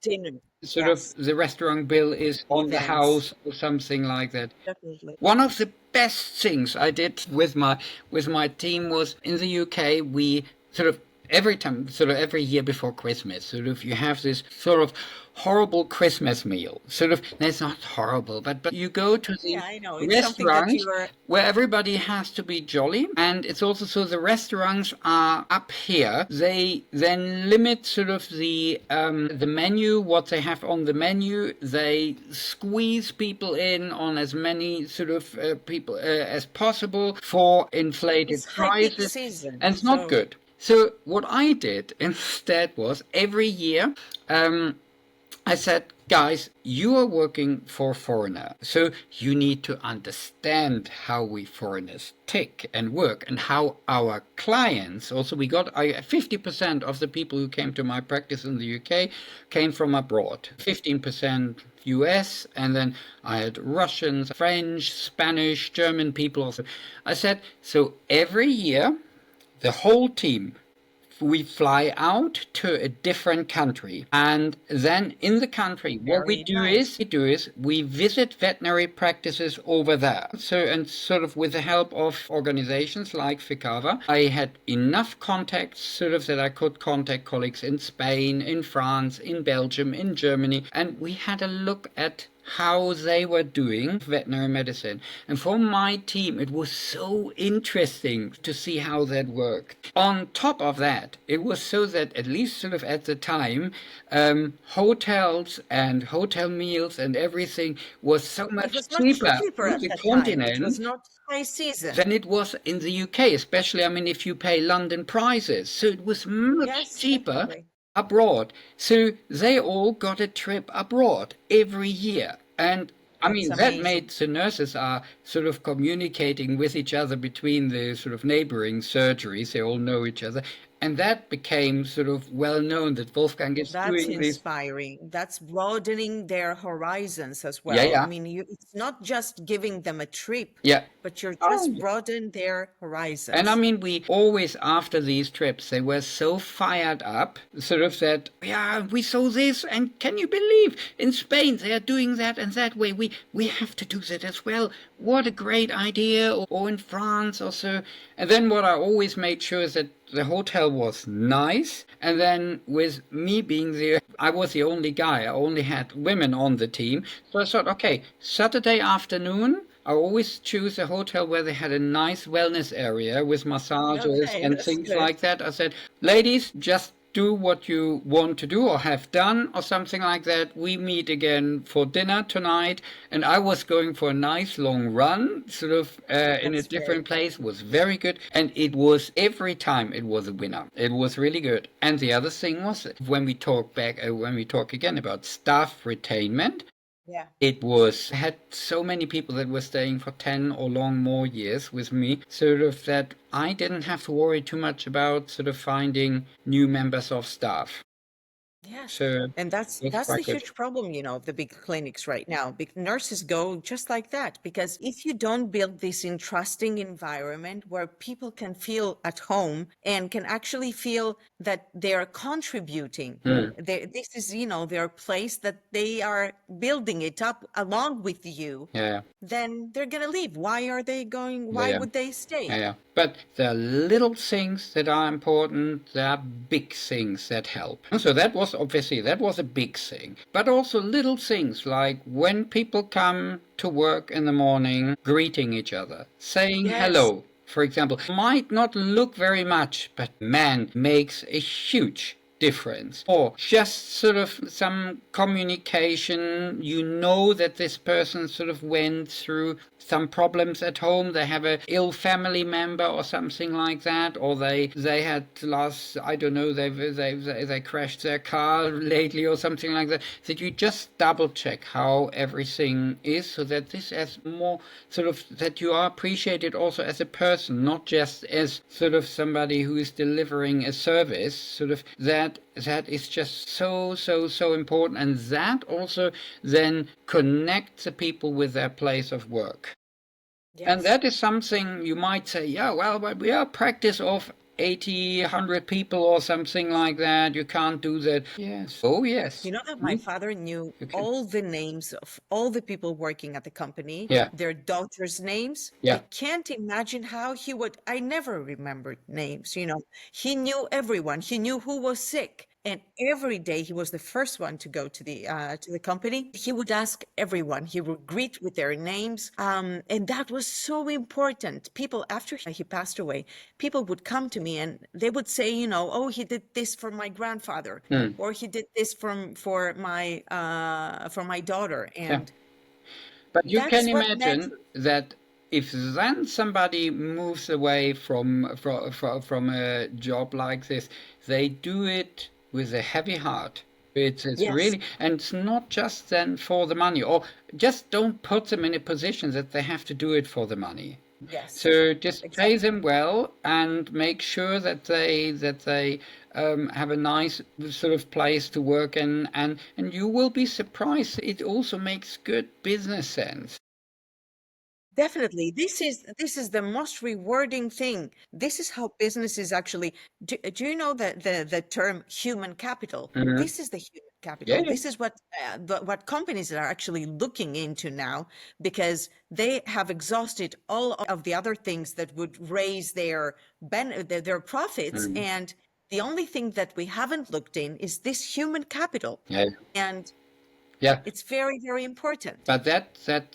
dinner. Sort of the restaurant bill is on the house or something like that. Definitely. One of the best things I did with my team was in the UK. We sort of every year before Christmas, sort of you have this sort of horrible Christmas meal. Sort of, it's not horrible, but you go to the restaurant where everybody has to be jolly, and it's also so the restaurants are up here. They then limit sort of the menu, what they have on the menu. They squeeze people in on as many sort of people as possible for inflated prices, and it's not good. So what I did instead was every year, I said, guys, you are working for a foreigner, so you need to understand how we foreigners tick and work and how our clients, also 50% of the people who came to my practice in the UK came from abroad, 15% US, and then I had Russians, French, Spanish, German people also. I said, so every year, the whole team, we fly out to a different country, and then in the country, what we do is we visit veterinary practices over there. So, and sort of with the help of organizations like Ficava, I had enough contacts sort of that I could contact colleagues in Spain, in France, in Belgium, in Germany, and we had a look at how they were doing veterinary medicine. And for my team, it was so interesting to see how that worked. On top of that, it was so that at least sort of at the time, hotels and hotel meals and everything was so much cheaper on the continent. It was not high season than it was in the UK, especially, I mean, if you pay London prices. So it was much cheaper. Definitely. Abroad. So they all got a trip abroad every year. And I mean, that made the nurses are sort of communicating with each other between the sort of neighboring surgeries. They all know each other. And that became sort of well known that Wolfgang is doing this. That's inspiring. That's broadening their horizons as well. Yeah. I mean, it's not just giving them a trip, but you're just broadening their horizons. And I mean, we always, after these trips, they were so fired up, sort of that, we saw this, and can you believe in Spain they are doing that and that way? We have to do that as well. What a great idea. Or in France or so. And then what I always made sure is that the hotel was nice, and then with me being there, I was the only guy. I only had women on the team. So I thought, okay, Saturday afternoon, I always choose a hotel where they had a nice wellness area with massages and things like that. I said, ladies, just do what you want to do or have done or something like that. We meet again for dinner tonight. And I was going for a nice long run, sort of in a That's very different good. place. Was very good. And it was every time it was a winner. It was really good. And the other thing was when we talk again about staff retainment, Yeah. it had so many people that were staying for 10 or more years with me, sort of that I didn't have to worry too much about sort of finding new members of staff. Yes. So And that's it's the quite good. huge problem, of the big clinics right now. Big nurses go just like that, because if you don't build this entrusting environment where people can feel at home and can actually feel that they are contributing, this is, their place, that they are building it up along with you, Yeah. then they're going to leave. Why are they going? Why Yeah. would they stay? Yeah. But there are little things that are important. There are big things that help. So that was a big thing. But also little things like when people come to work in the morning, greeting each other, saying Yes. hello. For example, might not look very much, but man, makes a huge difference. Or just sort of some communication. You know that this person sort of went through some problems at home. They have a ill family member or something like that, or they had last, I don't know, they crashed their car lately or something like that. That you just double check how everything is, so that this has more sort of, that you are appreciated also as a person, not just as sort of somebody who is delivering a service. Sort of that is just so important, and that also then connects the people with their place of work. Yes. And that is something you might say, yeah, well, but we are practice of 80, 100 people or something like that. You can't do that. Yes. Oh, yes. You know that my father knew all the names of all the people working at the company, Yeah. their daughters' names. Yeah. I can't imagine how he would. I never remembered names, He knew everyone. He knew who was sick. And every day he was the first one to go to the company. He would ask everyone. He would greet with their names, and that was so important. People, after he passed away, people would come to me and they would say, oh, he did this for my grandfather, or he did this for my daughter, and but you can that's what imagine that if then somebody moves away from a job like this, they do it with a heavy heart. It's Yes. really, and it's not just then for the money, or just don't put them in a position that they have to do it for the money. Yes. So just Exactly. pay them well and make sure that they have a nice sort of place to work in, and you will be surprised. It also makes good business sense. Definitely. This is the most rewarding thing. This is how businesses actually do you know the term human capital? This is the human capital. Yeah. This is what companies are actually looking into now, because they have exhausted all of the other things that would raise their profits, and the only thing that we haven't looked in is this human capital. Yeah. And Yeah. it's very, very important. But that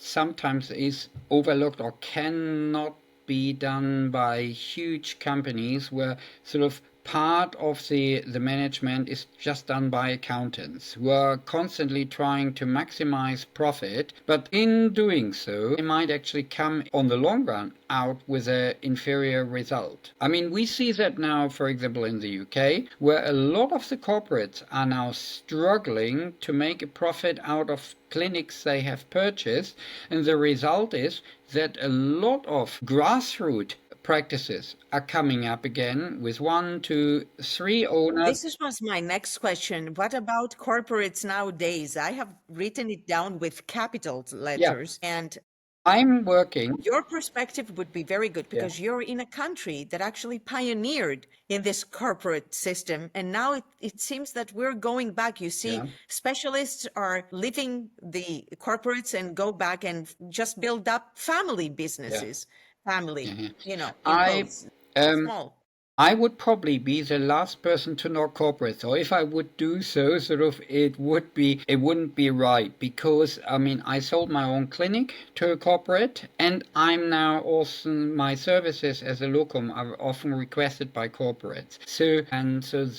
sometimes is overlooked or cannot be done by huge companies, where sort of part of the management is just done by accountants who are constantly trying to maximize profit, but in doing so they might actually come on the long run out with an inferior result. I mean, we see that now, for example, in the UK, where a lot of the corporates are now struggling to make a profit out of clinics they have purchased, and the result is that a lot of grassroots practices are coming up again with 1, 2, 3 owners. This was my next question. What about corporates nowadays? I have written it down with capital letters, and I'm working. your perspective would be very good, because you're in a country that actually pioneered in this corporate system. And now it seems that we're going back. You see, specialists are leaving the corporates and go back and just build up family businesses. Family, in I quotes, small. I would probably be the last person to knock corporates, or if I would do so, it wouldn't be right, because I mean, I sold my own clinic to a corporate, and I'm now also, my services as a locum are often requested by corporates. So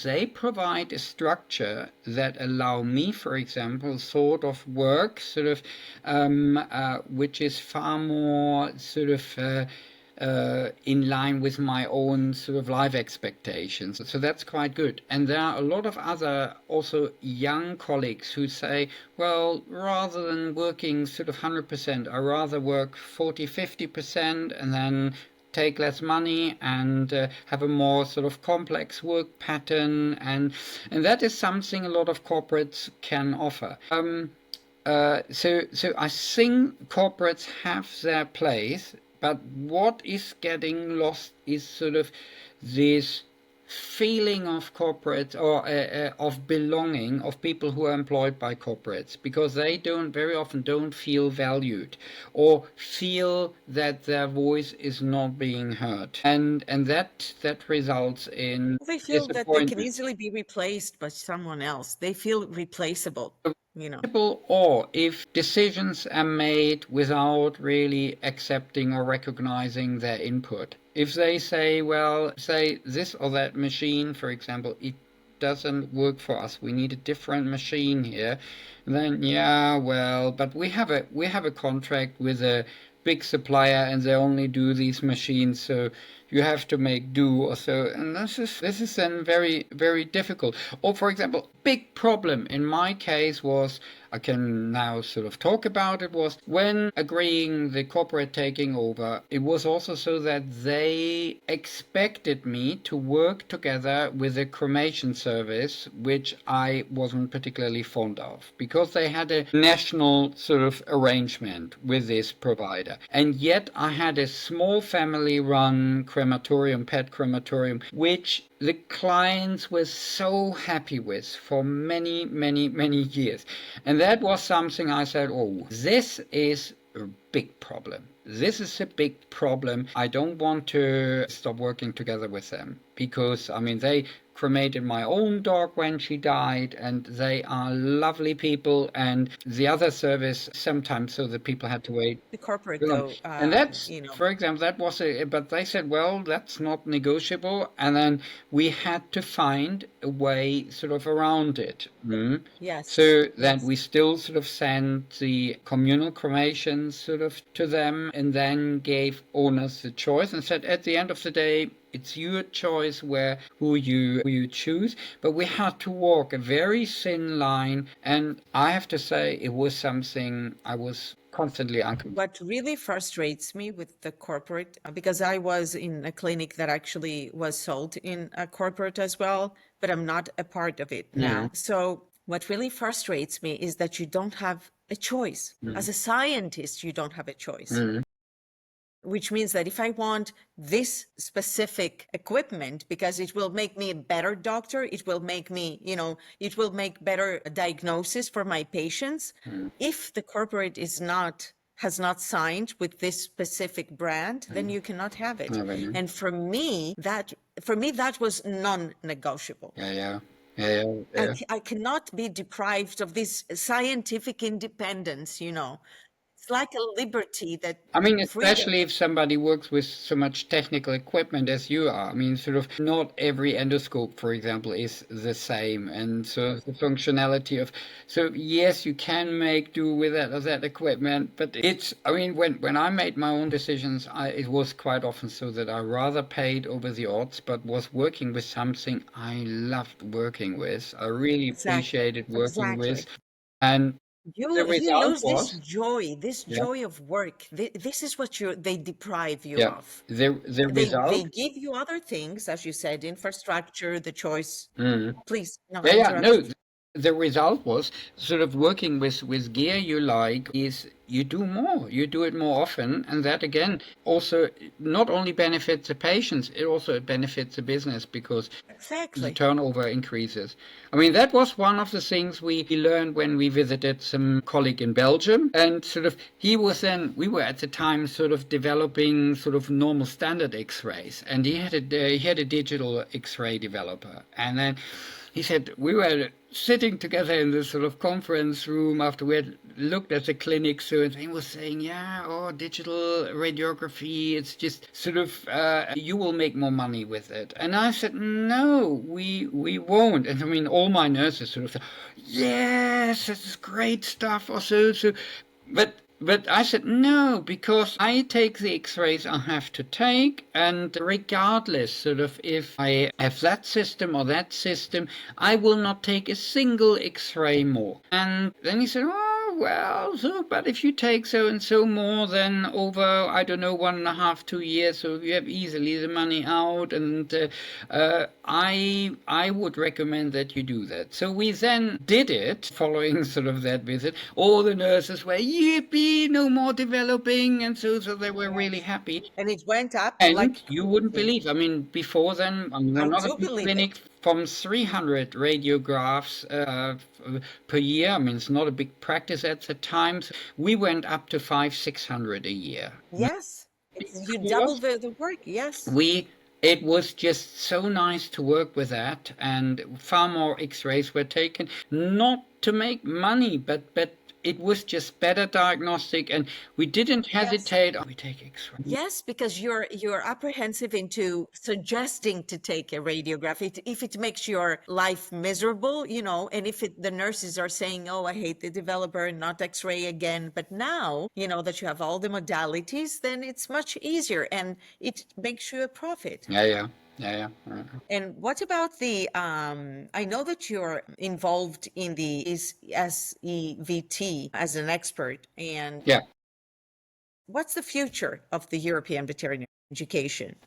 they provide a structure that allow me, for example, sort of work, which is far more in line with my own sort of life expectations. So that's quite good. And there are a lot of other also young colleagues who say, well, rather than working sort of 100%, I rather work 40, 50% and then take less money and have a more sort of complex work pattern. And that is something a lot of corporates can offer. So I think corporates have their place, but what is getting lost is sort of this feeling of corporates, or of belonging, of people who are employed by corporates, because they very often don't feel valued, or feel that their voice is not being heard, and that results in They feel that they can disappointment. easily be replaced by someone else. They feel replaceable, you know. Or if decisions are made without really accepting or recognizing their input. If they say, well, say this or that machine, for example, it doesn't work for us, we need a different machine here, then yeah, well, but we have a contract with a big supplier and they only do these machines, so you have to make do or so. And this is then very, very difficult. Or for example, big problem in my case was, I can now sort of talk about it, was when agreeing the corporate taking over, it was also so that they expected me to work together with a cremation service, which I wasn't particularly fond of, because they had a national sort of arrangement with this provider. And yet I had a small family run crematorium, pet crematorium, which the clients were so happy with for many, many, many years. And that was something I said, oh, this is a big problem. This is a big problem. I don't want to stop working together with them, because, I mean, they cremated my own dog when she died, and they are lovely people, and the other service sometimes, so the people had to wait. The corporate, though, And that's, you know, for example, that was but they said, well, that's not negotiable, and then we had to find a way sort of around it. yes, So that yes. we still sort of sent the communal cremations sort of to them, and then gave owners the choice and said, at the end of the day, it's your choice who you choose. But we had to walk a very thin line, and I have to say it was something I was constantly uncomfortable. What really frustrates me with the corporate, because I was in a clinic that actually was sold in a corporate as well, but I'm not a part of it now. So what really frustrates me is that you don't have a choice. As a scientist, you don't have a choice. Which means that if I want this specific equipment, because it will make me a better doctor, it will make me, it will make better diagnosis for my patients. If the corporate has not signed with this specific brand, then you cannot have it. And for me, that was non-negotiable. Yeah. I cannot be deprived of this scientific independence, It's like a liberty that I mean, freedom. especially if somebody works with so much technical equipment as you are. I mean, sort of not every endoscope, for example, is the same. And so the functionality of, so yes, you can make do with that equipment, but I mean, when I made my own decisions, it was quite often so that I rather paid over the odds, but was working with something I loved working with. I really appreciated working with. And the You result lose was, this joy of work. This is what they deprive you yeah, of. the They result. give you other things, as you said, infrastructure, the choice. Please, no, I Yeah, no, interrupted you. the result was sort of working with gear you like is you do it more often, and that again also not only benefits the patients, it also benefits the business because the Exactly. turnover increases. I mean, that was one of the things we learned when we visited some colleague in Belgium, and sort of we were at the time sort of developing sort of normal standard X-rays, and he had a digital X-ray developer, and then he said we were sitting together in this sort of conference room after we had looked at the clinic, so and he was saying, digital radiography, it's just sort of you will make more money with it. And I said, no, we won't. And I mean, all my nurses sort of said, yes, this is great stuff or so. But I said, no, because I take the X-rays I have to take, and regardless sort of if I have that system or that system, I will not take a single X-ray more. And then he said, but if you take so and so more, then over, I don't know, 1.5, 2 years, so you have easily the money out, and I would recommend that you do that. So we then did it, following sort of that visit. All the nurses were, yippee, no more developing, and so they were really happy. And it went up And like you wouldn't crazy. believe, I mean, before then, we're I not a do big believe clinic, it. from 300 radiographs per year. I mean, it's not a big practice at the time. So we went up to 500-600 a year. Yes. You double Because the work. Yes. it was just so nice to work with that, and far more X-rays were taken, not to make money, but it was just better diagnostic, and we didn't hesitate. We take X-ray. Yes, because you're apprehensive into suggesting to take a radiograph if it makes your life miserable, and if the nurses are saying, "Oh, I hate the developer, not X-ray again." But now, that you have all the modalities, then it's much easier, and it makes you a profit. Yeah. And what about I know that you're involved in the SEVT as an expert, and Yeah. what's the future of the European veterinary education?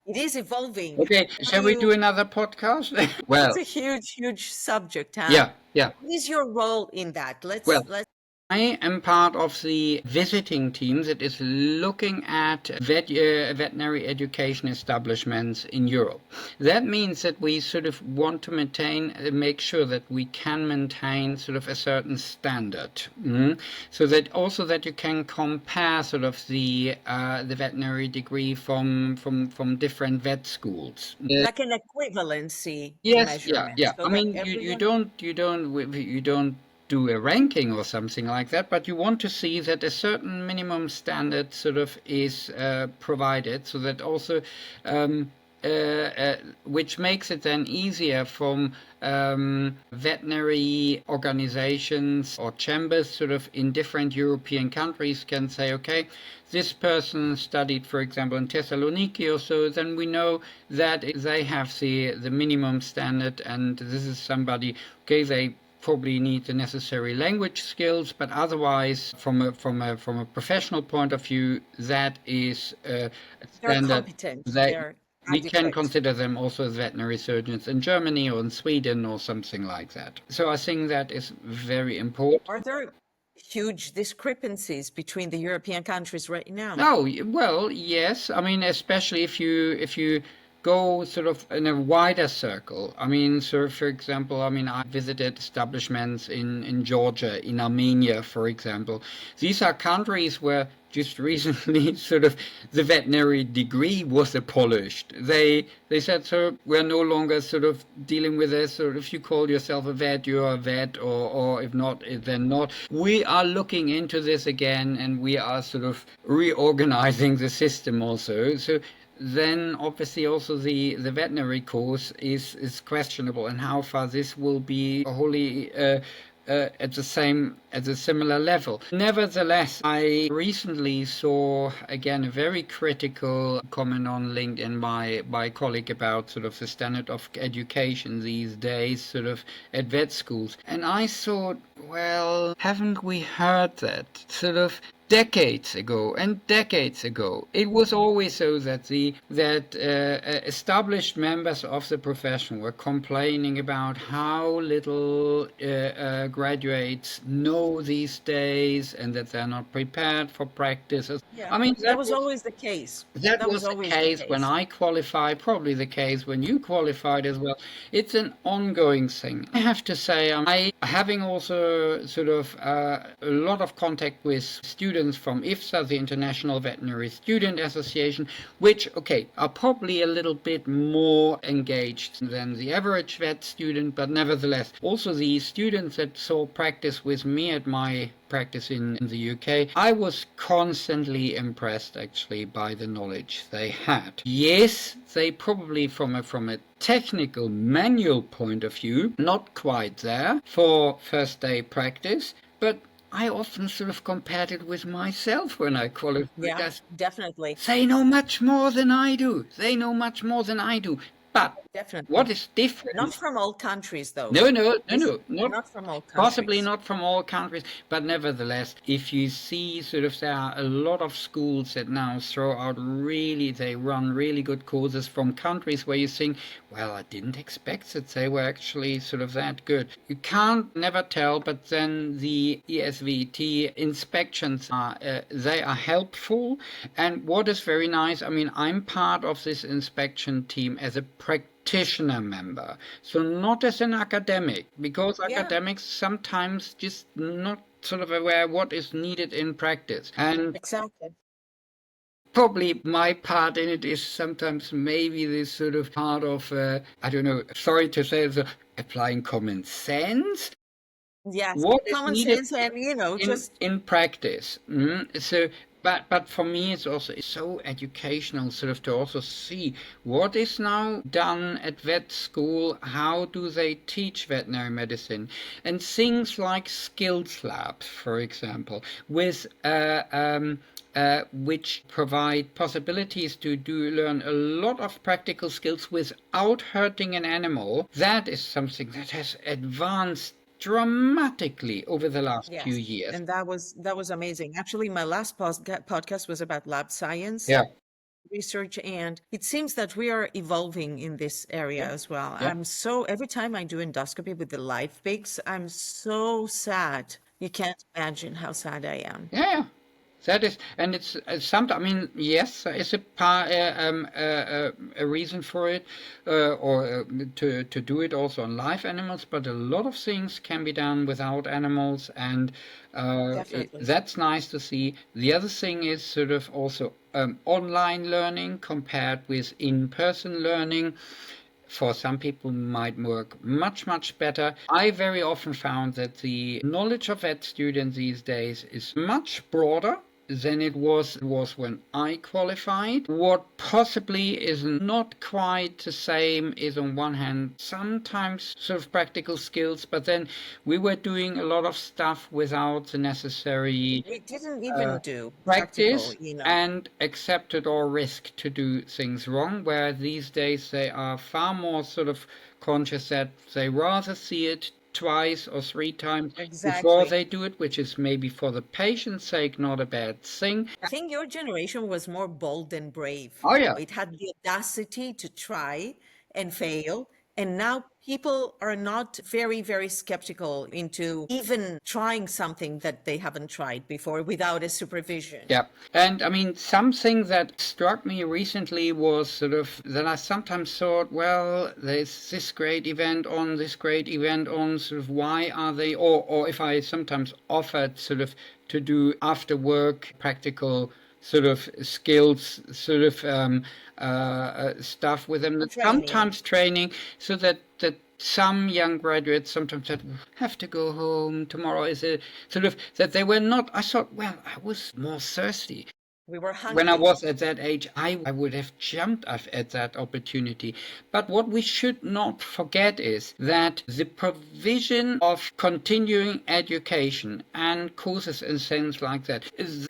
It is evolving. Okay, shall we do another podcast? It's Well, a huge, huge subject, huh? yeah. What is your role in that? Well, Let's. I am part of the visiting team that is looking at veterinary education establishments in Europe. That means that we sort of want to make sure that we can maintain sort of a certain standard, so that also that you can compare sort of the veterinary degree from different vet schools. Like an equivalency Yes, measurement, yeah. so I that mean, you everyone. don't do a ranking or something like that, but you want to see that a certain minimum standard sort of is provided, so that also, which makes it then easier from veterinary organizations or chambers sort of in different European countries can say, okay, this person studied, for example, in Thessaloniki or so, then we know that they have the minimum standard, and this is somebody, okay, they probably need the necessary language skills, but otherwise, from a professional point of view, that is a They're standard competent. that They're we can adequate. consider them also as veterinary surgeons in Germany or in Sweden or something like that. So I think that is very important. Are there huge discrepancies between the European countries right now? Oh, well, yes. I mean, especially if you go sort of in a wider circle. I mean, so for example, I visited establishments in Georgia, in Armenia, for example. These are countries where just recently sort of the veterinary degree was abolished. They said, so we're no longer sort of dealing with this, or if you call yourself a vet, you're a vet, or if not, then not. We are looking into this again, and we are sort of reorganizing the system also. So then obviously also the veterinary course is questionable, and how far this will be wholly at a similar level. Nevertheless, I recently saw again a very critical comment on LinkedIn by my colleague about sort of the standard of education these days, sort of at vet schools, and I thought, well, haven't we heard that sort of decades ago and decades ago, it was always so that established members of the profession were complaining about how little graduates know these days, and that they're not prepared for practice. Yeah, I mean, that was always the case. that That was was the always the case when case. I qualified, probably the case when you qualified as well. It's an ongoing thing. I have to say, I having also sort of a lot of contact with students from IFSA, the International Veterinary Student Association, which, okay, are probably a little bit more engaged than the average vet student, but nevertheless, also the students that saw practice with me at my practice in the UK, I was constantly impressed actually by the knowledge they had. Yes, they probably from a technical manual point of view, not quite there for first day practice, but I often sort of compared it with myself when I qualified. Yeah, definitely. They know much more than I do. They know much more than I do. But what Definitely. is different? Not from all countries, though. Not from all possibly countries. not from all countries, but nevertheless, if you see sort of there are a lot of schools that now throw out they run really good courses from countries where you think, well, I didn't expect that they were actually sort of that good. You can't never tell, but then the ESVT inspections they are helpful. And what is very nice, I mean, I'm part of this inspection team as a practitioner member, so not as an academic, because academics sometimes just not sort of aware what is needed in practice. And Exactly. probably my part in it is sometimes maybe this sort of part of, I don't know, sorry to say, applying common sense. Yes, What is common needed sense, and just in practice. So, but for me, it's also so educational, sort of to also see what is now done at vet school. How do they teach veterinary medicine, and things like skills labs, for example, with which provide possibilities to learn a lot of practical skills without hurting an animal. That is something that has advanced dramatically over the last few yes, years. and that was amazing. Actually, my last podcast was about lab science Yeah, research, and it seems that we are evolving in this area yeah, as well. yeah, Every time I do endoscopy with the live pigs, I'm so sad. You can't imagine how sad I am. yeah. That is, and it's sometimes. I mean, yes, there is a reason for it, or to do it also on live animals. But a lot of things can be done without animals, and Definitely. that's nice to see. The other thing is sort of also online learning compared with in-person learning. For some people might work much, much better. I very often found that the knowledge of vet students these days is much broader than it was when I qualified. What possibly is not quite the same is, on one hand, sometimes sort of practical skills, but then we were doing a lot of stuff without the necessary We didn't even do practical, practice and accepted or risk to do things wrong, where these days they are far more sort of conscious that they rather see it twice or three times before Exactly. they do it, which is maybe for the patient's sake not a bad thing. I think your generation was more bold and brave. Oh yeah, It had the audacity to try and fail. And now people are not very, very skeptical into even trying something that they haven't tried before without a supervision. yeah. And I mean, something that struck me recently was sort of that I sometimes thought, well, there's this great event on, sort of why are they, or if I sometimes offered sort of to do after work practical sort of skills, sort of stuff with them, that Training. sometimes training, so that some young graduates sometimes said, have to go home, tomorrow is a sort of, that they were not. I thought, well, I was more thirsty. We were hungry. When I was at that age, I would have jumped at that opportunity. But what we should not forget is that the provision of continuing education and courses and things like that,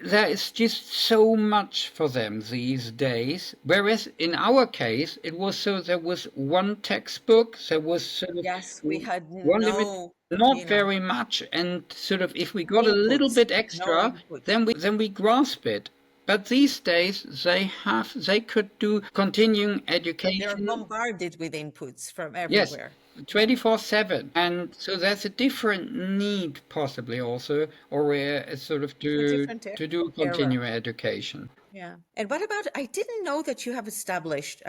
there is just so much for them these days. Whereas in our case, it was so there was one textbook, there was sort of Yes, we had one limit. not you know, very much, and sort of if we got a little inputs, bit no extra, inputs. then we grasp it. But these days they could do continuing They're education. bombarded with inputs from Yes, everywhere. 24/7. And so there's a different need possibly also, or sort of It's a different to do era. continuing education. Yeah. And what about, I didn't know that you have established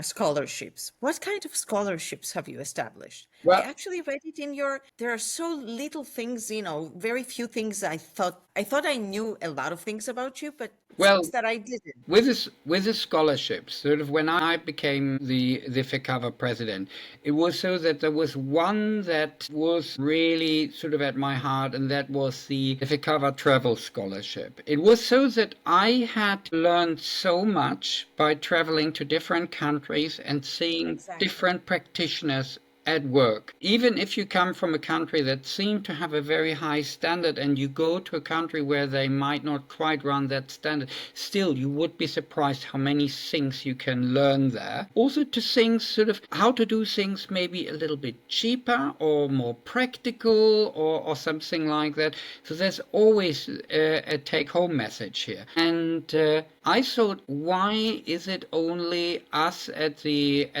scholarships. What kind of scholarships have you established? I Well, actually read it in your, there are so little things, you know, very few things I thought I knew a lot of things about you, but it seems well, that I didn't. with the scholarships, sort of when I became the FECAVA president, it was so that there was one that was really sort of at my heart, and that was the FECAVA travel scholarship. It was so that I had learned so much by traveling to different countries and seeing Exactly. different practitioners at work. Even if you come from a country that seemed to have a very high standard and you go to a country where they might not quite run that standard, still you would be surprised how many things you can learn there. Also to things sort of how to do things maybe a little bit cheaper or more practical or something like that. So there's always a take-home message here. And I thought, why is it only us at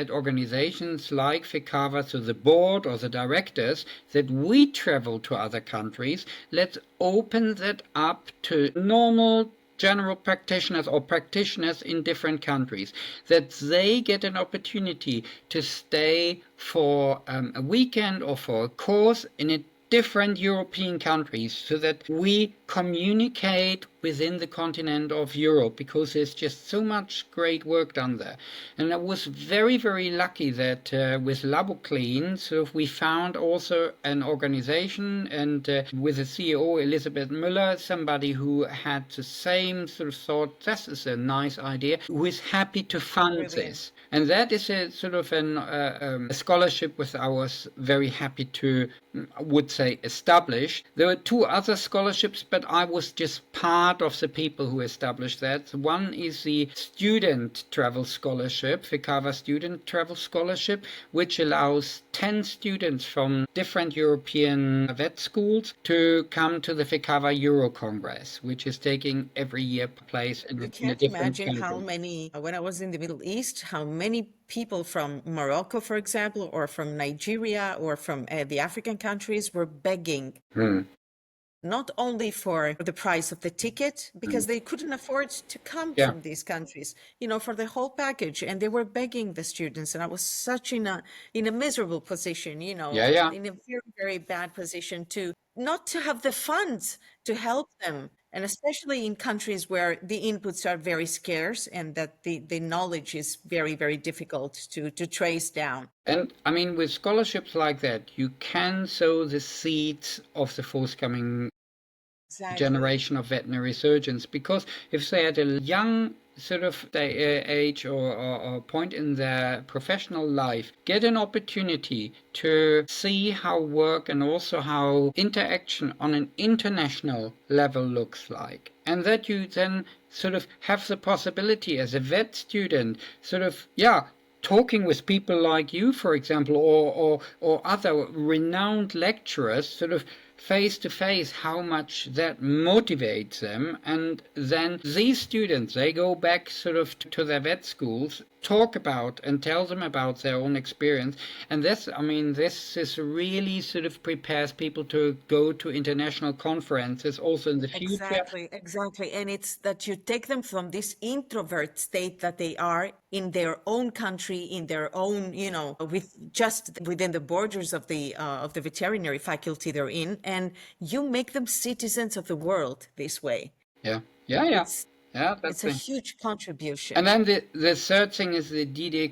organizations like FECAVA, so the board or the directors, that we travel to other countries? Let's open that up to normal general practitioners or practitioners in different countries, that they get an opportunity to stay for a weekend or for a course in a different European countries, so that we communicate within the continent of Europe, because there's just so much great work done there. And I was very, very lucky that with LaboClean, so we found also an organization, and with the CEO Elizabeth Müller, somebody who had the same sort of thought, this is a nice idea, who is happy to fund Brilliant. this. And that is a sort of a scholarship which I was very happy to, I would say, establish. There were two other scholarships, but I was just part of the people who established that. One is the Student Travel Scholarship, FECAVA Student Travel Scholarship, which allows 10 students from different European vet schools to come to the FECAVA Euro Congress, which is taking every year place in You a can't different imagine how country. many, when I was in the Middle East, how many people from Morocco, for example, or from Nigeria, or from the African countries were begging, Hmm. not only for the price of the ticket, Hmm. because they couldn't afford to come Yeah. from these countries, you know, for the whole package. And they were begging the students. And I was such in a miserable position, you know, Yeah, yeah. in a very, very bad position to not to have the funds to help them. And especially in countries where the inputs are very scarce and that the knowledge is very, very difficult to trace down. And I mean, with scholarships like that, you can sow the seeds of the forthcoming Exactly. generation of veterinary surgeons, because if they at a young sort of age or point in their professional life get an opportunity to see how work and also how interaction on an international level looks like, and that you then sort of have the possibility as a vet student sort of, yeah, talking with people like you, for example, or other renowned lecturers, sort of face to face, how much that motivates them. And then these students, they go back sort of to their vet schools, talk about and tell them about their own experience. And this, I mean, this is really sort of prepares people to go to international conferences also in the future. Exactly, exactly. And it's that you take them from this introvert state that they are in their own country, in their own, you know, with just within the borders of the veterinary faculty they're in, and you make them citizens of the world this way. Yeah, yeah, yeah, It's yeah. That's it's a the. huge contribution. And then the third thing is the Didier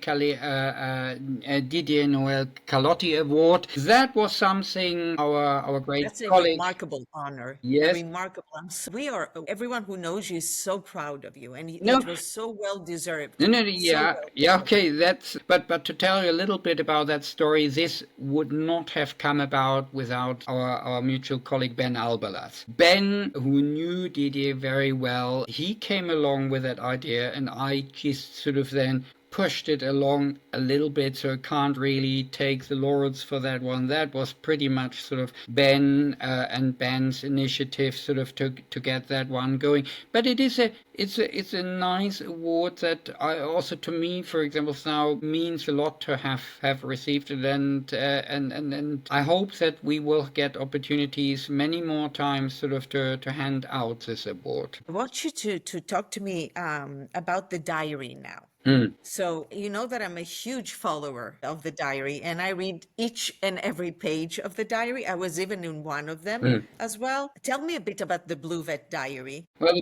Noel Calotti Award. That was something our great That's a colleague. remarkable honor. A Yes. remarkable. We are, everyone who knows you is so proud of you, and No. it was so well deserved. No, no, So yeah, well yeah, deserved. okay, that's, but to tell you a little bit about that story, this would not have come about without our mutual colleague Ben Albalas. Ben, who knew Didier very well, he came along with that idea, and I just sort of then pushed it along a little bit, so I can't really take the laurels for that one. That was pretty much sort of Ben and Ben's initiative sort of to get that one going. But it's a nice award that I also, to me, for example, now means a lot to have received it, and I hope that we will get opportunities many more times sort of to hand out this award. I want you to talk to me about the diary now. So you know that I'm a huge follower of the diary, and I read each and every page of the diary. I was even in one of them as well. Tell me a bit about the Blue Vet Diary. Well,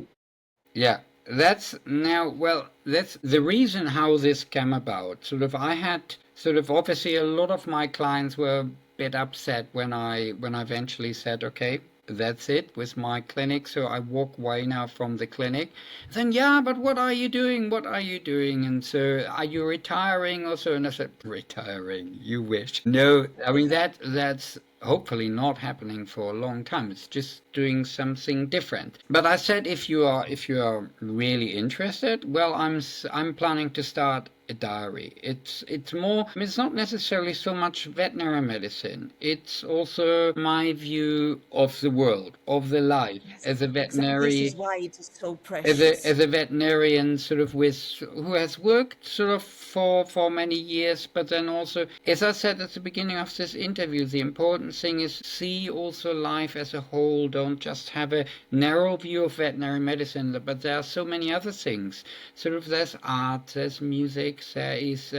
yeah, that's the reason how this came about. Sort of, I had sort of, obviously a lot of my clients were a bit upset when I eventually said, okay, that's it with my clinic, so I walk away now from the clinic. Then, yeah, but what are you doing? What are you doing? And so, are you retiring also? And I said, retiring? You wish. No, I mean, that's hopefully not happening for a long time. It's just doing something different. But I said, if you are really interested, well, I'm planning to start a diary. It's more, it's not necessarily so much veterinary medicine. It's also my view of the world, of the life as a veterinary. This is why it is so precious. As a veterinarian, sort of who has worked sort of for many years, but then also, as I said at the beginning of this interview, the important thing is see also life as a whole. Don't just have a narrow view of veterinary medicine, but there are so many other things. Sort of, there's art, there's music, there is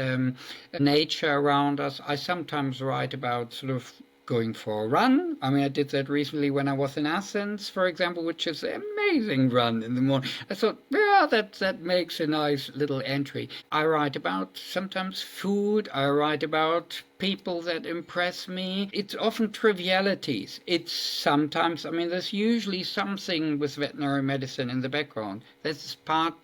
nature around us. I sometimes write about sort of going for a run. I mean, I did that recently when I was in Athens, for example, which is an amazing run in the morning. I thought, yeah, that makes a nice little entry. I write about sometimes food. I write about people that impress me. It's often trivialities. It's sometimes, I mean, there's usually something with veterinary medicine in the background. That's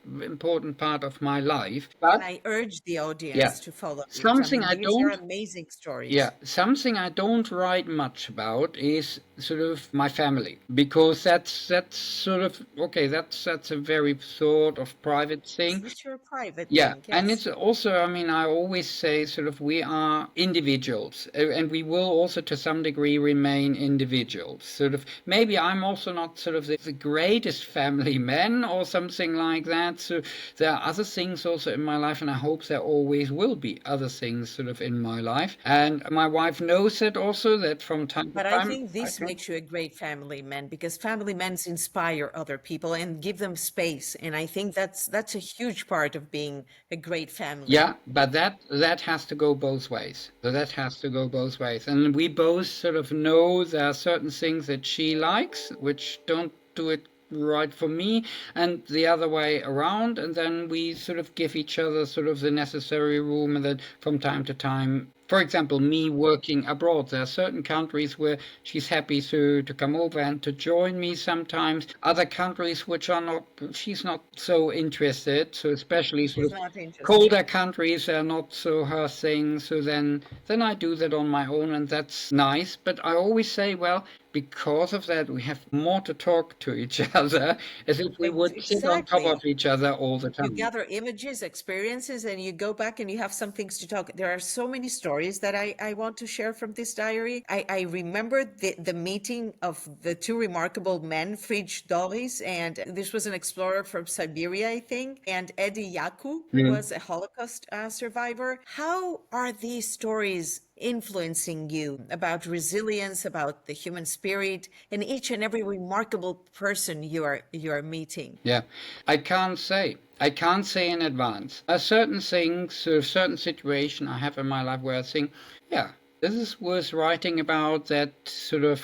important part of my life. But and I urge the audience to follow it. Something these are amazing stories. Yeah, something I don't write much about is sort of my family, because that's sort of, okay, that's a very sort of private thing. It's your private thing, yes. And it's also, I mean, I always say sort of we are individuals, and we will also to some degree remain individuals. Sort of, maybe I'm also not sort of the greatest family man or something like that. So there are other things also in my life, and I hope there always will be other things sort of in my life. And my wife knows it also, that from time to time. But I think this makes you a great family man, because family men inspire other people and give them space. And I think that's a huge part of being a great family. Yeah, but that has to go both ways. So that has to go both ways. And we both sort of know there are certain things that she likes, which don't do it right for me, and the other way around, and then we sort of give each other sort of the necessary room, and then from time to time, for example, me working abroad, there are certain countries where she's happy to come over and to join me sometimes. Other countries which are not, she's not so interested. So especially sort of colder countries are not so her thing. So then I do that on my own, and that's nice. But I always say, well, because of that, we have more to talk to each other, as if we would sit on top of each other all the time. You gather images, experiences, and you go back and you have some things to talk. There are so many stories that I want to share from this diary. I remember the meeting of the two remarkable men, Fritz Doris, and this was an explorer from Siberia, I think, and Eddie Yaku, who was a Holocaust survivor. How are these stories influencing you about resilience, about the human spirit, and each and every remarkable person you are meeting? Yeah, I can't say in advance. There are certain things, a certain situation I have in my life where I think, yeah, this is worth writing about. That sort of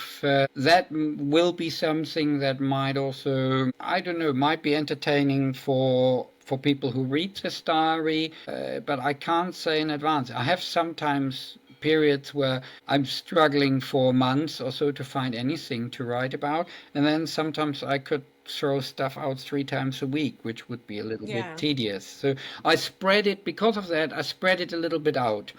that will be something that might also, I don't know, might be entertaining for people who read this diary, but I can't say in advance. I have sometimes periods where I'm struggling for months or so to find anything to write about, and then sometimes I could throw stuff out 3 times a week, which would be a little bit Yeah. tedious. So I spread it, because of that, I spread it a little bit out.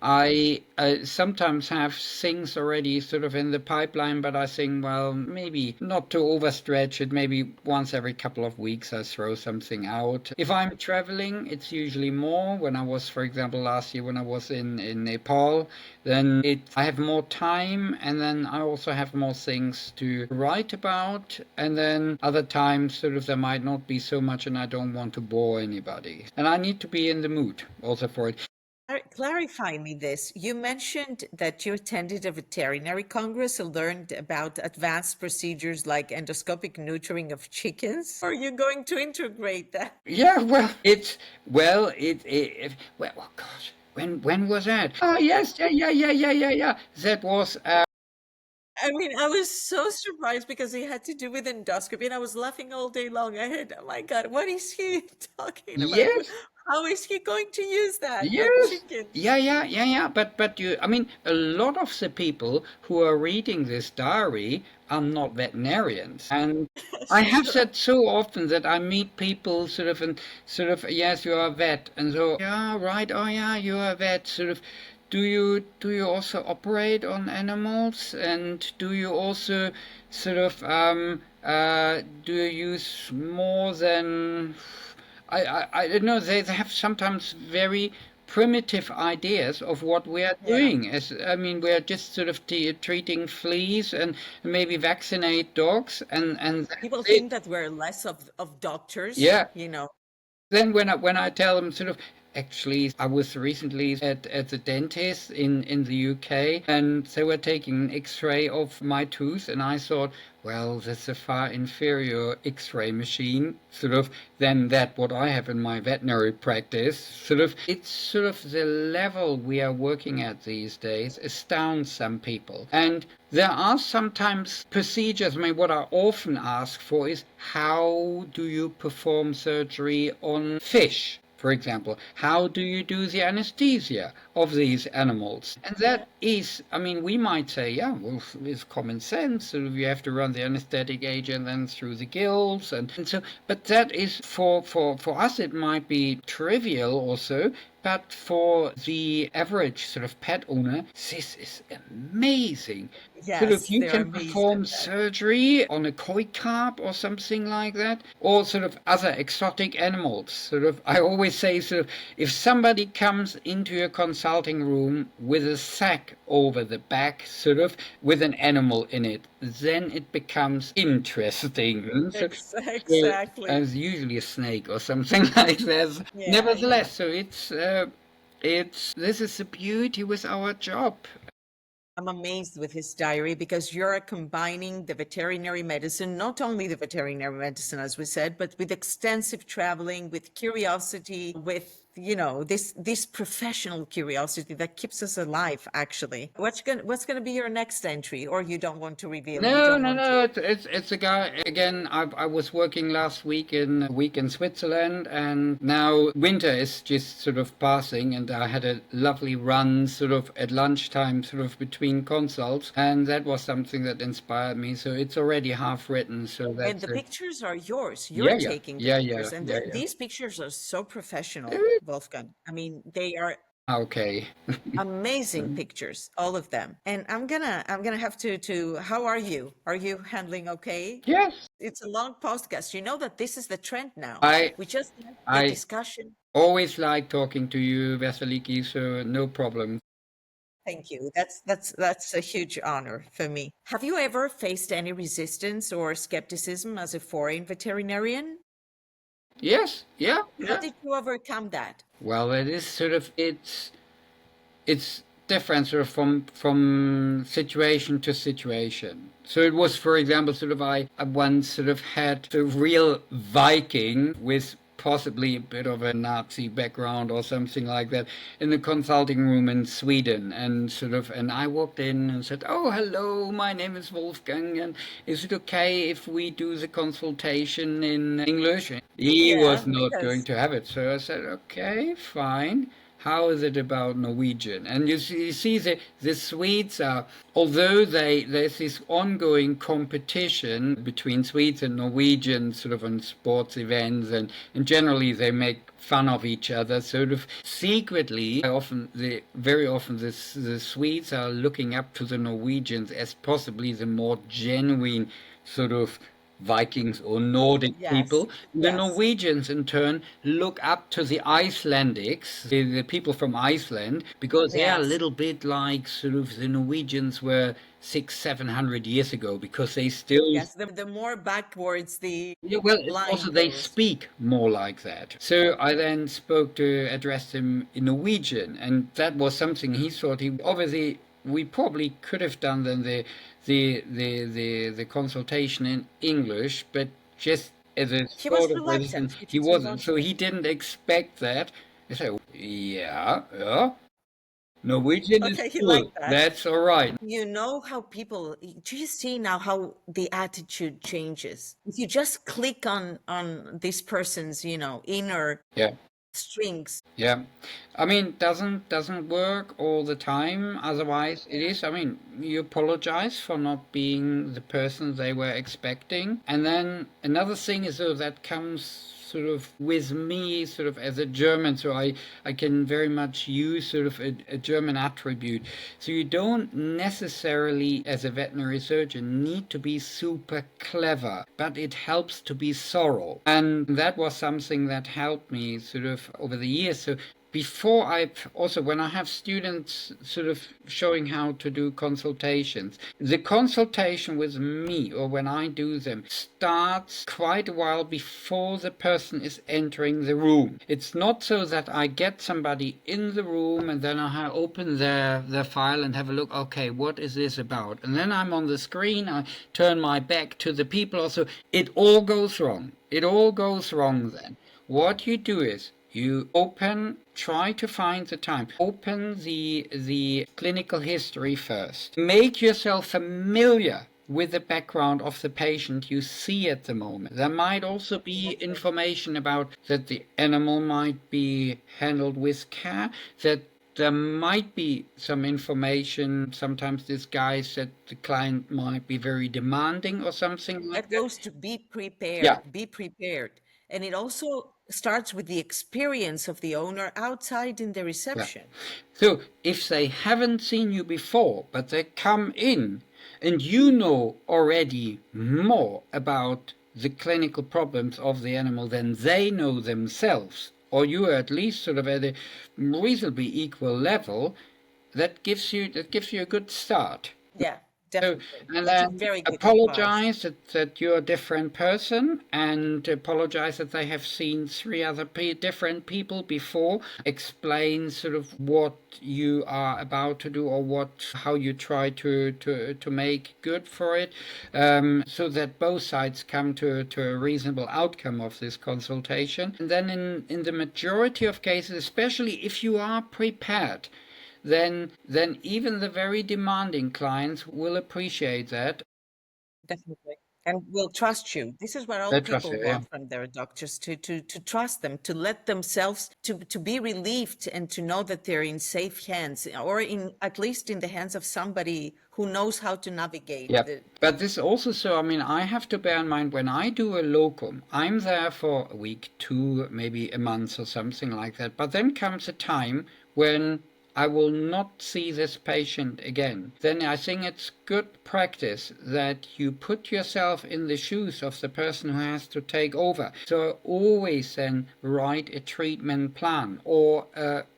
I sometimes have things already sort of in the pipeline, but I think, well, maybe not to overstretch it. Maybe once every couple of weeks I throw something out. If I'm traveling, it's usually more. When I was, for example, last year when I was in Nepal, then I have more time, and then I also have more things to write about. And then other times, sort of, there might not be so much, and I don't want to bore anybody. And I need to be in the mood also for it. Clarify me this. You mentioned that you attended a veterinary congress and learned about advanced procedures like endoscopic neutering of chickens. Are you going to integrate that? Yeah, well, oh gosh, when was that? Oh yes, yeah. That was I mean, I was so surprised because he had to do with endoscopy, and I was laughing all day long. I had, oh my God, what is he talking about? yes. How is he going to use that on Yes. chickens? Yeah. But I mean, a lot of the people who are reading this diary are not veterinarians, and I have Sure. said so often that I meet people sort of and sort of, yes, you are a vet, and so, yeah, right, oh yeah, you are a vet, sort of. Do you also operate on animals, and do you also sort of do you use more than I don't know. They have sometimes very primitive ideas of what we are Yeah. doing. As I mean, we are just sort of treating fleas and maybe vaccinate dogs, and People that's it. think that we're less of doctors, Yeah. you know. Then when I tell them sort of, actually, I was recently at the dentist in the UK, and they were taking an X-ray of my tooth, and I thought, well, that's a far inferior X-ray machine sort of than that what I have in my veterinary practice. Sort of, it's sort of the level we are working at these days astounds some people. And there are sometimes procedures. I mean, what I often ask for is, how do you perform surgery on fish? For example, how do you do the anesthesia of these animals? And Yeah. that is, I mean, we might say, yeah, well, it's common sense. So you have to run the anesthetic agent then through the gills. And so, but that is for us, it might be trivial also. But for the average sort of pet owner, this is amazing. Sort of, Yes, you they're can amazed at perform that. surgery on a koi carp or something like that, or sort of other exotic animals. Sort of, I always say, sort of, if somebody comes into your consulting room with a sack over the back, sort of, with an animal in it, then it becomes interesting. So Exactly. as usually a snake or something like that. Yeah. Nevertheless, so it's this is the beauty with our job. I'm amazed with his diary because you're combining the veterinary medicine, not only the veterinary medicine, as we said, but with extensive traveling, with curiosity, with, this professional curiosity that keeps us alive, actually. What's gonna be your next entry? Or you don't want to reveal? You No, don't no, want to? no. It's a guy again. I was working last week in a week in Switzerland, and now winter is just sort of passing, and I had a lovely run sort of at lunchtime, sort of between consults, and that was something that inspired me. So it's already half written. So And that's the it. pictures are yours. You're Yeah, yeah, taking the yeah, yeah, pictures, and yeah, yeah. these pictures are so professional, Wolfgang. I mean, they are Okay. amazing pictures, all of them. And I'm gonna have to how are you? Are you handling okay? Yes, It's a long podcast. You know that this is the trend now. I We just had the I discussion. always like talking to you, Vassiliki, so no problem. Thank you. That's a huge honor for me. Have you ever faced any resistance or skepticism as a foreign veterinarian? Yes, How yeah. did you overcome that? Well, it is sort of it's different sort of from situation to situation. So it was, for example, sort of I once sort of had a real Viking with possibly a bit of a Nazi background or something like that in the consulting room in Sweden, and I walked in and said, "Oh, hello, my name is Wolfgang, and is it okay if we do the consultation in English?" He Yeah, was not going because to have it, so I said, "Okay, fine. how is it about Norwegian? And you see the Swedes are, although there's this ongoing competition between Swedes and Norwegians sort of on sports events, and generally they make fun of each other, sort of secretly. Very often the Swedes are looking up to the Norwegians as possibly the more genuine sort of Vikings or Nordic Yes, people. The yes, Norwegians, in turn, look up to the Icelandics, the people from Iceland, because they are a yes, little bit like sort of the Norwegians were 600-700 years ago, because they still. yes. The more backwards the Yeah, well, also line they goes. speak more like that. So I then addressed him in Norwegian, and that was something he thought he obviously we probably could have done then the consultation in English, but just as a He sort was of resistance, reluctant. he He wasn't. was. So he didn't expect that. I said, yeah, yeah, Norwegian is Okay, he good. liked that. That's all right. You know how people, do you see now how the attitude changes? If you just click on this person's, inner Yeah. strings. Yeah, I mean, doesn't work all the time. Otherwise, it is. I mean, you apologize for not being the person they were expecting, and then another thing is that comes sort of with me, sort of as a German. So I can very much use sort of a German attribute. So you don't necessarily, as a veterinary surgeon, need to be super clever, but it helps to be thorough, and that was something that helped me sort of over the years. So before when I have students sort of showing how to do consultations, the consultation with me, or when I do them, starts quite a while before the person is entering the room. It's not so that I get somebody in the room and then I open their file and have a look, okay, what is this about? And then I'm on the screen, I turn my back to the people. Also, it all goes wrong. It all goes wrong then. What you do is you try to find the time. Open the clinical history first. Make yourself familiar with the background of the patient you see at the moment. There might also be information about that the animal might be handled with care, that there might be some information sometimes disguised that the client might be very demanding or something like That that. goes to be Yeah. prepared, be prepared. And it also starts with the experience of the owner outside in the Yeah. reception. So if they haven't seen you before, but they come in and you know already more about the clinical problems of the animal than they know themselves, or you are at least sort of at a reasonably equal level, that gives you a good start. Yeah, So, definitely. and That's a then very good advice. apologize that you're a different person, and apologize that they have seen three other different people before. Explain sort of what you are about to do, or how you try to make good for it, so that both sides come to a reasonable outcome of this consultation. And then in the majority of cases, especially if you are prepared, then even the very demanding clients will appreciate that. Definitely. And will trust you. This is what all They trust people you, yeah. want from their doctors, to trust them, to let themselves, to be relieved and to know that they're in safe hands, or at least in the hands of somebody who knows how to navigate Yeah, the. but this also, so I mean, I have to bear in mind when I do a locum, I'm there for a week, two, maybe a month or something like that. But then comes a time when I will not see this patient again. Then I think it's good practice that you put yourself in the shoes of the person who has to take over. So always then write a treatment plan, or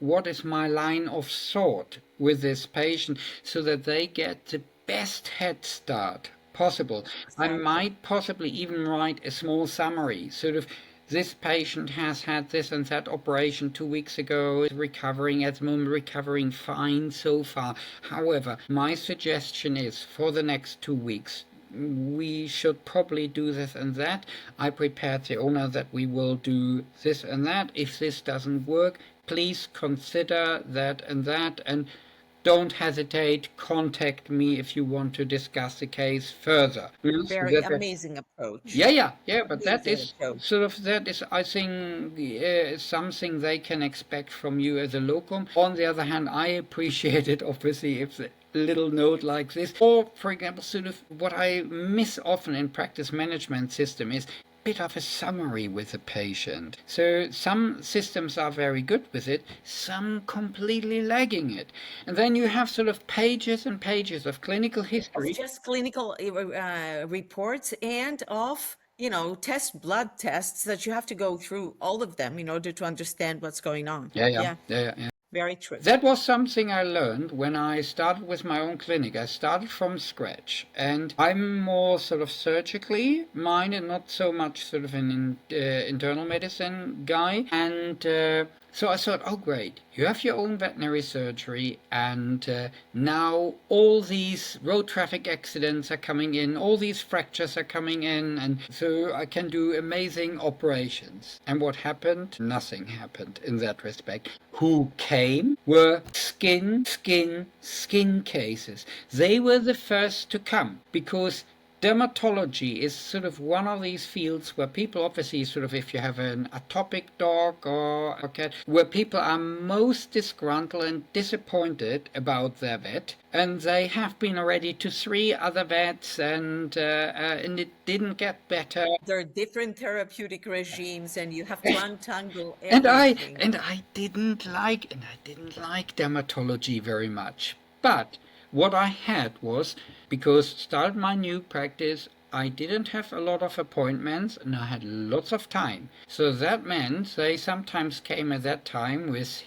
what is my line of thought with this patient, so that they get the best head start possible. I might possibly even write a small summary, sort of, this patient has had this and that operation 2 weeks ago, is recovering at the moment, recovering fine so far. However, my suggestion is for the next 2 weeks, we should probably do this and that. I prepared the owner that we will do this and that. If this doesn't work, please consider that and that. And don't hesitate, contact me if you want to discuss the case further. Very amazing approach. Yeah, but that Amazing is approach. I think, something they can expect from you as a locum. On the other hand, I appreciate it, obviously, if a little note like this, or for example, sort of what I miss often in practice management system is bit of a summary with the patient. So some systems are very good with it, some completely lagging it. And then you have sort of pages and pages of clinical history. Of just clinical reports and of, blood tests that you have to go through all of them in order to understand what's going on. Yeah. Very true. That was something I learned when I started with my own clinic. I started from scratch, and I'm more sort of surgically minded, not so much sort of an internal medicine guy. And so I thought, oh great, you have your own veterinary surgery, and now all these road traffic accidents are coming in, all these fractures are coming in, and so I can do amazing operations. And what happened? Nothing happened in that respect. Who came were skin cases. They were the first to come, because dermatology is sort of one of these fields where people obviously sort of, if you have an atopic dog or a cat, where people are most disgruntled and disappointed about their vet, and they have been already to 3 other vets, and it didn't get better. There are different therapeutic regimes, and you have to untangle everything. And I didn't like dermatology very much. But what I had was, because started my new practice, I didn't have a lot of appointments and I had lots of time. So that meant they sometimes came at that time with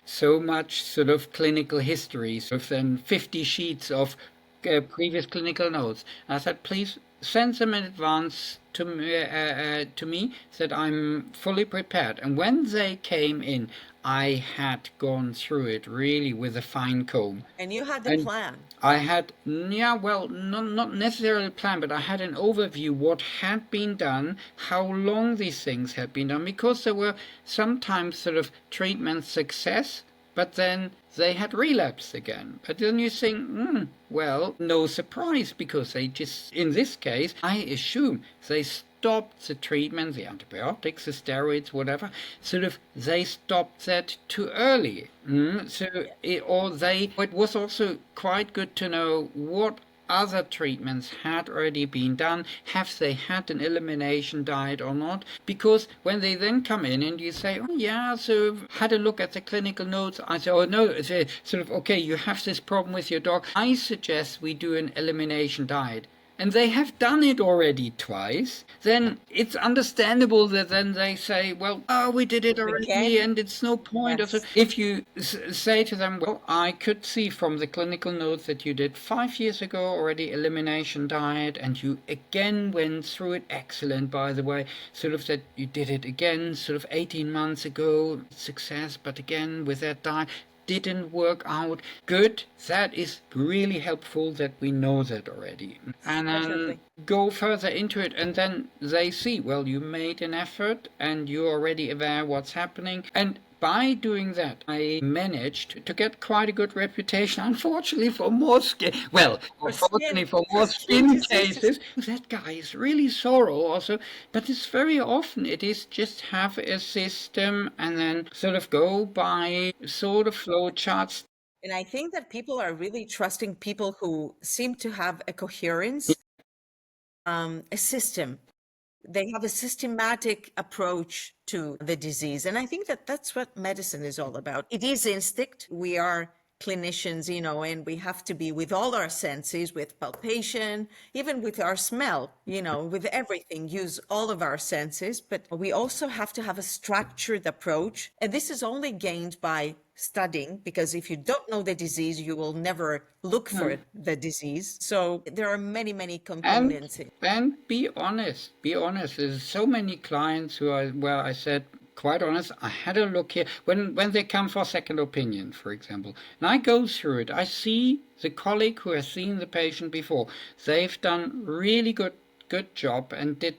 so much sort of clinical history, so then 50 sheets of previous clinical notes. I said, please send them in advance to me, that I'm fully prepared. And when they came in, I had gone through it really with a fine comb. And you had a plan. I had, not necessarily a plan, but I had an overview what had been done, how long these things had been done, because there were sometimes sort of treatment success, but then they had relapsed again. But then you think, well, no surprise, because they just, in this case, I assume they stopped the treatment, the antibiotics, the steroids, whatever, sort of they stopped that too early. It was also quite good to know what other treatments had already been done, have they had an elimination diet or not, because when they then come in and you say, oh yeah, so had a look at the clinical notes, I say, oh no, it's sort of, okay, you have this problem with your dog, I suggest we do an elimination diet. And they have done it already twice, then it's understandable that then they say, well, we did it already and it's no point. Yes. If you say to them, well, I could see from the clinical notes that you did 5 years ago already elimination diet, and you again went through it, excellent, by the way, sort of that you did it again sort of 18 months ago, success, but again with that diet, didn't work out. Good. That is really helpful that we know that already. And then go further into it, and then they see, well, you made an effort and you're already aware what's happening. And by doing that, I managed to get quite a good reputation, unfortunately for more skin cases. That guy is really thorough also, but it's very often it is just have a system and then sort of go by sort of flow charts. And I think that people are really trusting people who seem to have a coherence, a system. They have a systematic approach to the disease. And I think that that's what medicine is all about. It is instinct. We are clinicians, and we have to be with all our senses, with palpation, even with our smell, with everything, use all of our senses. But we also have to have a structured approach. And this is only gained by studying, because if you don't know the disease, you will never look for the disease. So there are many, many components. And be honest. There's so many clients who are, well, I said, quite honest, I had a look here. When they come for second opinion, for example, and I go through it, I see the colleague who has seen the patient before. They've done really good job and did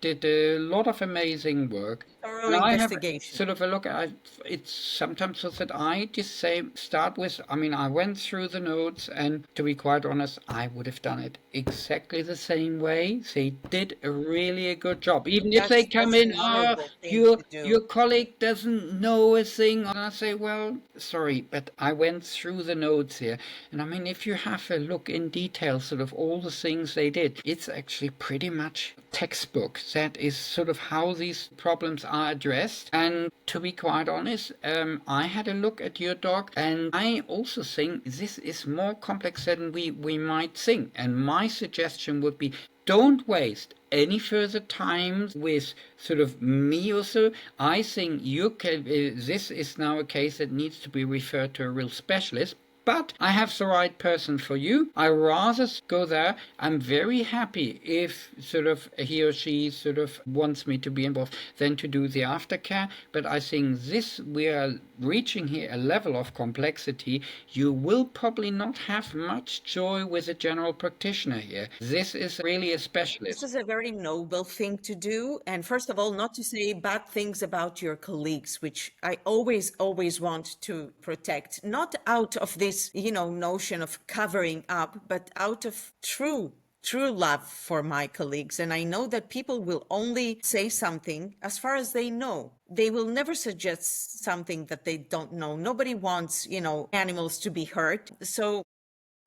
did a lot of amazing work. Thorough And I have investigation. sort of a look at it's sometimes so that I just say, start with, I mean, I went through the notes, and to be quite honest, I would have done it exactly the same way. They did really a good job. Even if they come That's in, an honorable thing your to do. your colleague doesn't know a thing, and I say, well, sorry, but I went through the notes here. And I mean, if you have a look in detail, sort of all the things they did, it's actually pretty much textbook. That is sort of how these problems are addressed. And to be quite honest, I had a look at your dog, and I also think this is more complex than we might think. And my suggestion would be, don't waste any further time with sort of me or so. I think this is now a case that needs to be referred to a real specialist. But I have the right person for you. I rather go there. I'm very happy if sort of he or she sort of wants me to be involved than to do the aftercare. But I think we are reaching here a level of complexity. You will probably not have much joy with a general practitioner here. This is really a specialist. This is a very noble thing to do. And first of all, not to say bad things about your colleagues, which I always want to protect, not out of this, notion of covering up, but out of true love for my colleagues. And I know that people will only say something as far as they know. They will never suggest something that they don't know. Nobody wants, animals to be hurt. So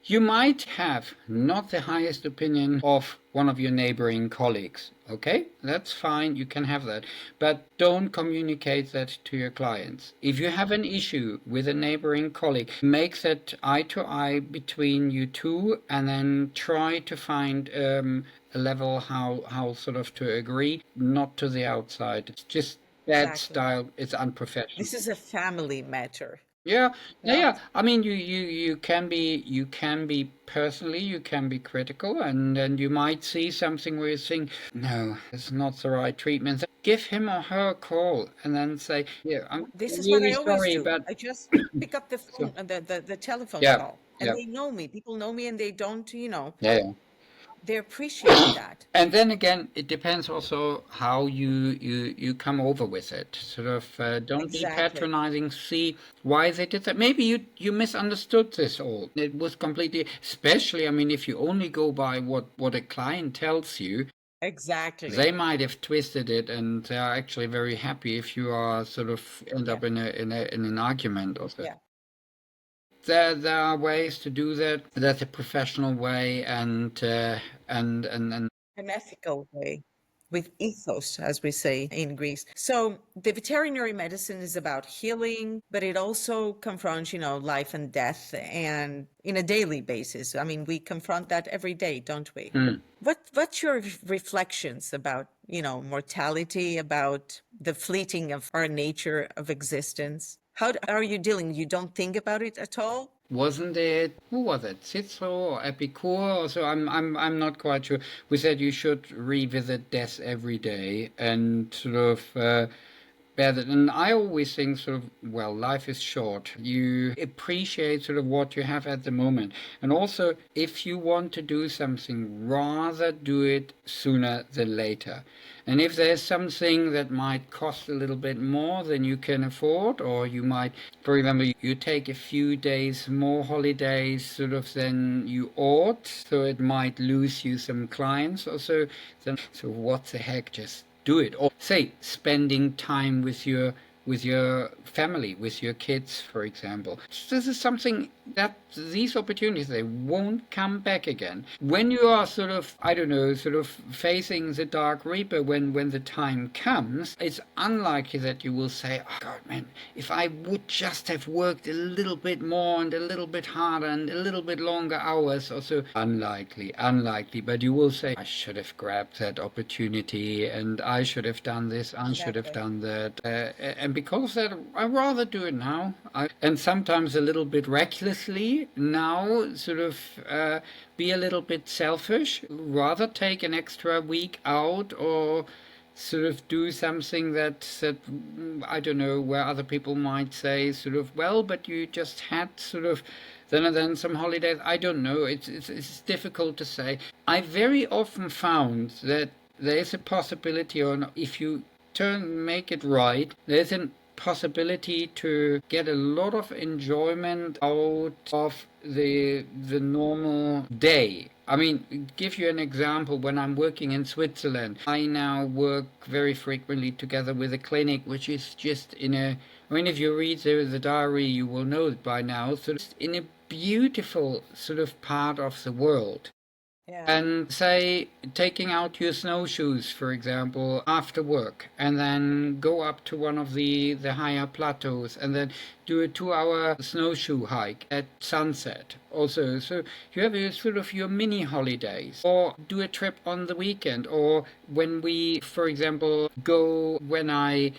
you might have not the highest opinion of one of your neighboring colleagues. Okay, that's fine, you can have that. But don't communicate that to your clients. If you have an issue with a neighboring colleague, make that eye to eye between you two, and then try to find a level how sort of to agree, not to the outside. It's just bad exactly. style, it's unprofessional. This is a family matter. Yeah. I mean, you can be personally, you can be critical, and then you might see something where you think, no, it's not the right treatment. Give him or her a call, and then say, yeah, I'm This is what really I always sorry, do. but I just pick up the phone, the telephone yeah, call, and yeah, they know me. People know me, and they don't, yeah. they appreciate that. And then again, it depends also how you come over with it. Sort of don't be Exactly. patronizing. See why they did that. Maybe you misunderstood this all. It was completely, especially, I mean, if you only go by what a client tells you, Exactly. they might have twisted it, and they are actually very happy if you are sort of end up in an argument or so. Yeah. There are ways to do that. That's a professional way, and An ethical way, with ethos, as we say in Greece. So the veterinary medicine is about healing, but it also confronts, life and death, and in a daily basis. I mean, we confront that every day, don't we? What's your reflections about, mortality, about the fleeting of our nature of existence? How are you dealing? You don't think about it at all? Wasn't it, who was it, Cicero or Epicure or so? I'm not quite sure. We said you should revisit death every day and sort of bear that. And I always think sort of, well, life is short. You appreciate sort of what you have at the moment. And also, if you want to do something, rather do it sooner than later. And if there's something that might cost a little bit more than you can afford, or you might, for example, you take a few days more holidays sort of than you ought, so it might lose you some clients or so, then so what the heck, just do it. Or say spending time with your family, with your kids, for example. This is something that these opportunities, they won't come back again. When you are sort of, I don't know, sort of facing the dark reaper when the time comes, it's unlikely that you will say, oh God, man, if I would just have worked a little bit more and a little bit harder and a little bit longer hours or so. Unlikely. But you will say, I should have grabbed that opportunity, and I should have done this, I should have done that. And because of that, I rather do it now. And sometimes a little bit recklessly now, sort of be a little bit selfish, rather take an extra week out, or sort of do something that I don't know, where other people might say sort of, well, but you just had sort of then some holidays. I don't know. It's difficult to say. I very often found that there is a possibility, or if you make it right, there's a possibility to get a lot of enjoyment out of the normal day. I mean, give you an example. When I'm working in Switzerland, I now work very frequently together with a clinic, which is just in a, I mean, if you read the diary, you will know it by now. So it's in a beautiful sort of part of the world. Yeah. And say, taking out your snowshoes, for example, after work, and then go up to one of the higher plateaus, and then do a 2-hour snowshoe hike at sunset. Also, so you have your sort of your mini holidays, or do a trip on the weekend, or when we, for example, go when I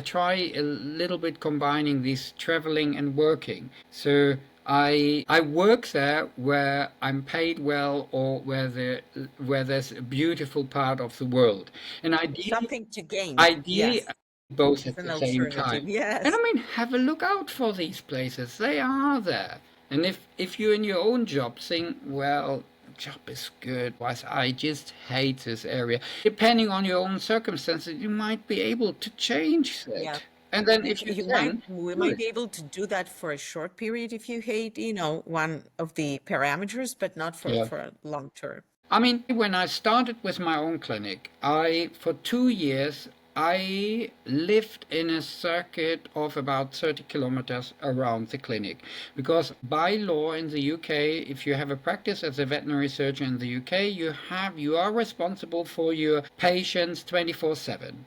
try a little bit combining these traveling and working. So I work there where I'm paid well, or where there's a beautiful part of the world, and Something to gain. ideally Yes. both at It's an the same alternative. time. Yes. And I mean, have a look out for these places. They are there. And if you in your own job think, well, job is good, whereas I just hate this area, depending on your own circumstances, you might be able to change that. Yeah. And then if We do might it. be able to do that for a short period if you hate, one of the parameters, but not for, Yeah. for a long term. I mean, when I started with my own clinic, for 2 years, I lived in a circuit of about 30 kilometers around the clinic. Because by law in the UK, if you have a practice as a veterinary surgeon in the UK, you are responsible for your patients 24/7.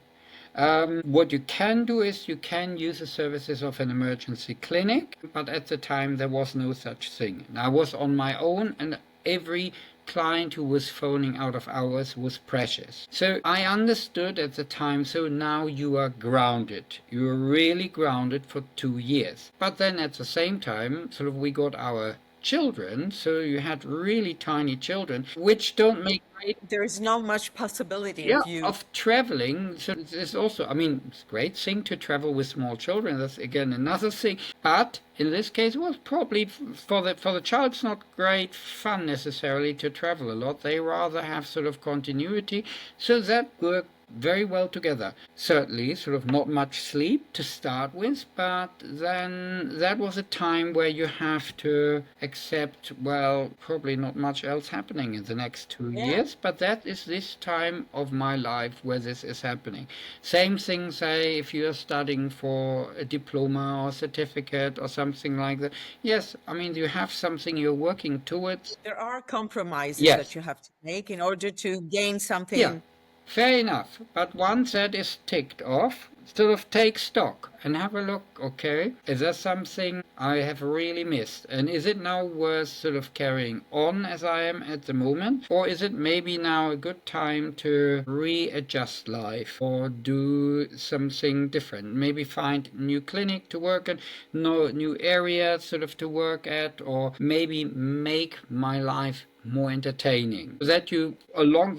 What you can do is you can use the services of an emergency clinic, but at the time there was no such thing. And I was on my own, and every client who was phoning out of hours was precious. So I understood at the time, so now you are grounded. You are really grounded for 2 years. But then at the same time, sort of we got our children, so you had really tiny children, which don't make great There is not much possibility of you. of traveling. So it's also, I mean, it's a great thing to travel with small children. That's again another thing. But in this case, it was probably for the child, it's not great fun necessarily to travel a lot. They rather have sort of continuity. So that worked very well together. Certainly, sort of not much sleep to start with, but then that was a time where you have to accept, well, probably not much else happening in the next 2 years, but that is this time of my life where this is happening. Same thing, say, if you're studying for a diploma or certificate or something like that. Yes, I mean, you have something you're working towards. There are compromises Yes. that you have to make in order to gain something. Yeah, fair enough. But once that is ticked off, sort of take stock and have a look, okay, is there something I have really missed? And is it now worth sort of carrying on as I am at the moment? Or is it maybe now a good time to readjust life or do something different? Maybe find a new clinic to work in, new area sort of to work at, or maybe make my life more entertaining. That you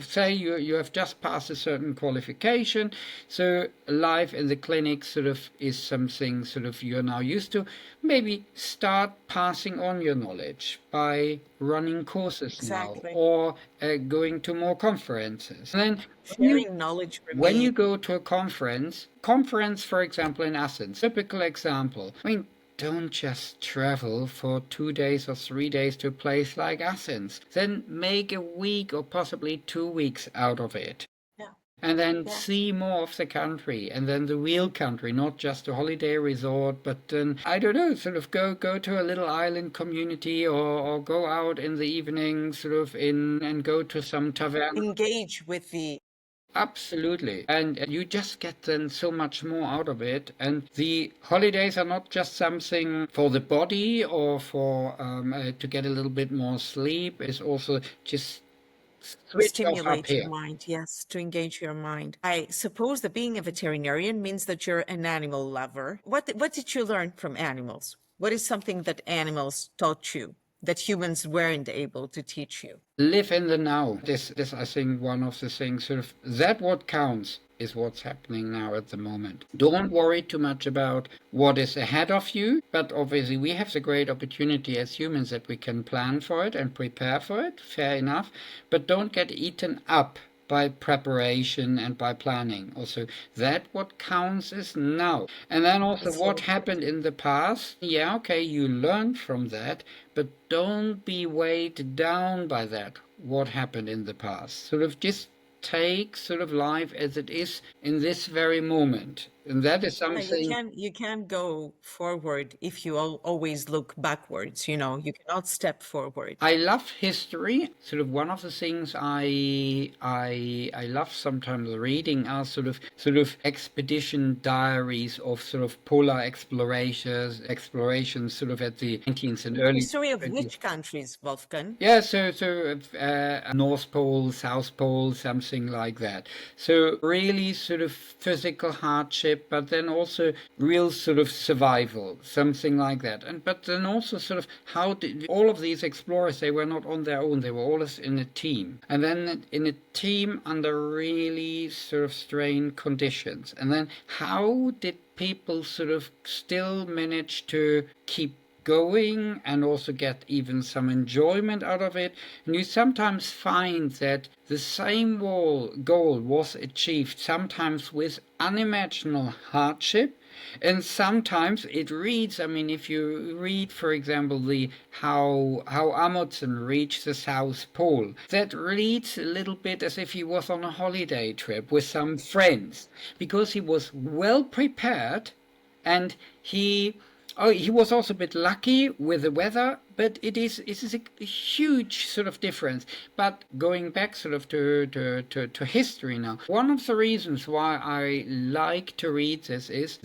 say you have just passed a certain qualification, so life in the clinic sort of is something sort of you're now used to. Maybe start passing on your knowledge by running courses Exactly. now, or going to more conferences. And then Sharing knowledge when you go to a conference, for example, in Athens, typical example, I mean, don't just travel for 2 days or 3 days to a place like Athens. Then make a week or possibly 2 weeks out of it. Yeah. And then Yeah. see more of the country, and then the real country, not just a holiday resort, but then, I don't know, sort of go to a little island community, or go out in the evening, sort of and go to some tavern. Engage with the Absolutely. And you just get then so much more out of it. And the holidays are not just something for the body or for to get a little bit more sleep. It's also just switch off up stimulate your here. mind, yes, to engage your mind. I suppose that being a veterinarian means that you're an animal lover. What did you learn from animals? What is something that animals taught you that humans weren't able to teach you? Live in the now. This I think one of the things, sort of, that what counts is what's happening now at the moment. Don't worry too much about what is ahead of you, but obviously we have the great opportunity as humans that we can plan for it and prepare for it, fair enough, but don't get eaten up by preparation and by planning. Also, that what counts is now. And then also what happened in the past. Yeah, okay, you learn from that, but don't be weighed down by that, what happened in the past. Sort of just take sort of life as it is in this very moment. And that is something. You can't go forward if you always look backwards. You cannot step forward. I love history. Sort of one of the things I love sometimes reading are sort of expedition diaries of sort of polar explorations sort of at the 19th and early History of 20th. which countries, Wolfgang? Yeah, so North Pole, South Pole, something like that. So really sort of physical hardship, but then also real sort of survival, something like that. But then also sort of how did all of these explorers, they were not on their own, they were always in a team. And then in a team under really sort of strained conditions. And then how did people sort of still manage to keep going and also get even some enjoyment out of it? And you sometimes find that the same goal was achieved sometimes with unimaginable hardship, and sometimes it reads, I mean, if you read, for example, how Amundsen reached the South Pole, that reads a little bit as if he was on a holiday trip with some friends, because he was well prepared, and he was also a bit lucky with the weather, but it is a huge sort of difference. But going back sort of to history now, one of the reasons why I like to read this is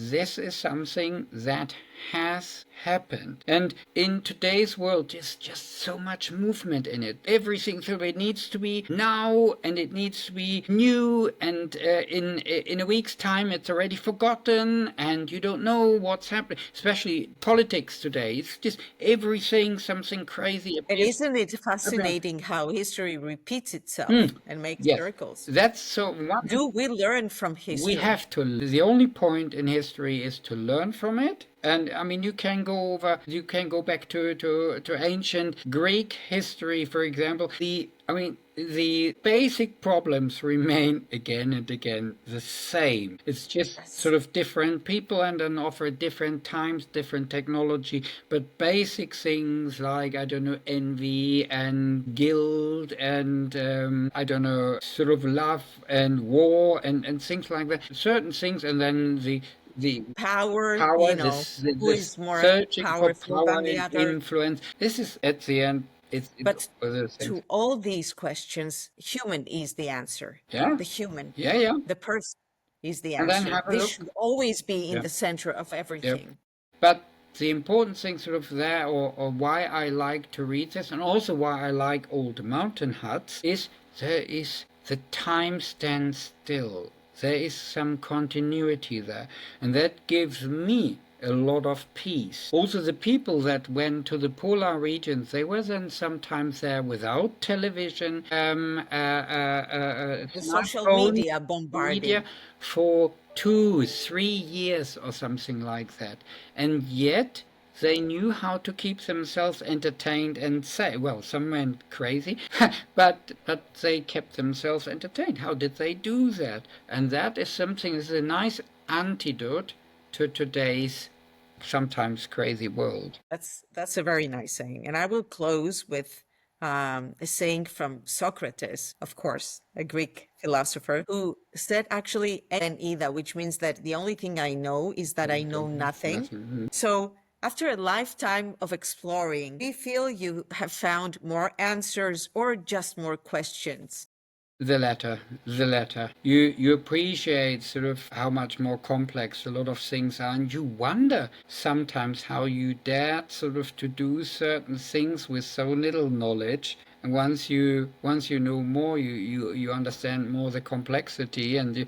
something that has happened. And in today's world, there's just so much movement in it. Everything, so it needs to be now, and it needs to be new, and in a week's time it's already forgotten, and you don't know what's happening. Especially politics today, it's just everything, something crazy. And isn't it fascinating how history repeats itself and makes Yes, circles? that's so. Do we learn from history? We have to. The only point in history is to learn from it. And I mean, you can go back to ancient Greek history, for example. The basic problems remain again and again the same. It's just sort of different people and then offer different times, different technology, but basic things like, I don't know, envy and guilt and, I don't know, sort of love and war and things like that. Certain things, and then the power, who is more searching for powerful power than the and other. influence. This is at the end. But other things. to all these questions, human is the answer. Yeah. The human, Yeah. the person is the And then answer. have a This look. should always be in the center of everything. But the important thing sort of there, or why I like to read this, and also why I like old mountain huts, is the time stands still. There is some continuity there, and that gives me a lot of peace. Also, the people that went to the polar regions, they were then sometimes there without television, The social media bombarding. media for 2-3 years or something like that, and yet they knew how to keep themselves entertained and say, well, some went crazy, but they kept themselves entertained. How did they do that? And that is something, is a nice antidote to today's sometimes crazy world. That's a very nice saying. And I will close with a saying from Socrates, of course, a Greek philosopher, who said actually en ida, which means that the only thing I know is that I know nothing. So after a lifetime of exploring, do you feel you have found more answers or just more questions? The latter. You appreciate sort of how much more complex a lot of things are, and you wonder sometimes how you dared sort of to do certain things with so little knowledge. And once you know more, you understand more the complexity, and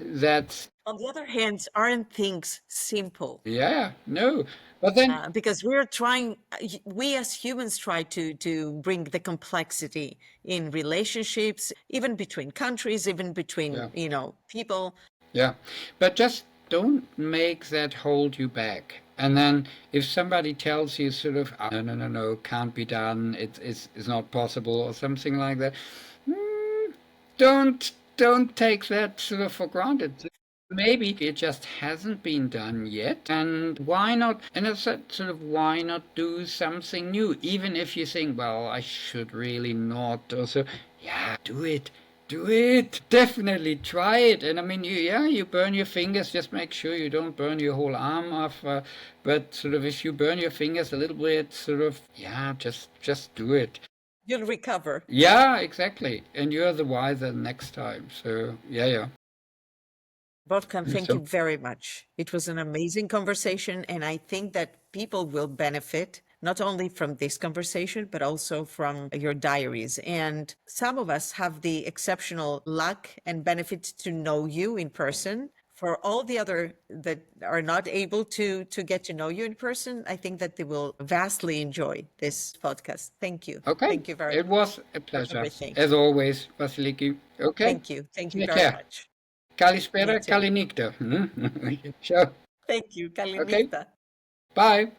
that's. On the other hand, aren't things simple? Yeah, no. But then, because we as humans try to bring the complexity in relationships, even between countries, even between, people. Yeah, but just don't make that hold you back. And then if somebody tells you sort of, no, can't be done, it's not possible or something like that, don't take that sort of for granted. Maybe it just hasn't been done yet, and why not? And I said, sort of, why not do something new? Even if you think, well, I should really not, or so. Yeah, do it. Do it. Definitely try it. And I mean, you burn your fingers. Just make sure you don't burn your whole arm off. But sort of, if you burn your fingers a little bit, sort of, just do it. You'll recover. Yeah, exactly. And you're the wiser next time. So yeah. Wolfgang, thank you very much. It was an amazing conversation, and I think that people will benefit not only from this conversation, but also from your diaries. And some of us have the exceptional luck and benefit to know you in person. For all the other that are not able to get to know you in person, I think that they will vastly enjoy this podcast. Thank you. Okay. Thank you very much. It was a pleasure. Everything. As always, Vassiliki. Okay. Thank you. Thank you Take very care. much. Kalispera, You too. Kalinikta. Ciao. Thank you. Okay. Kalinista. Bye.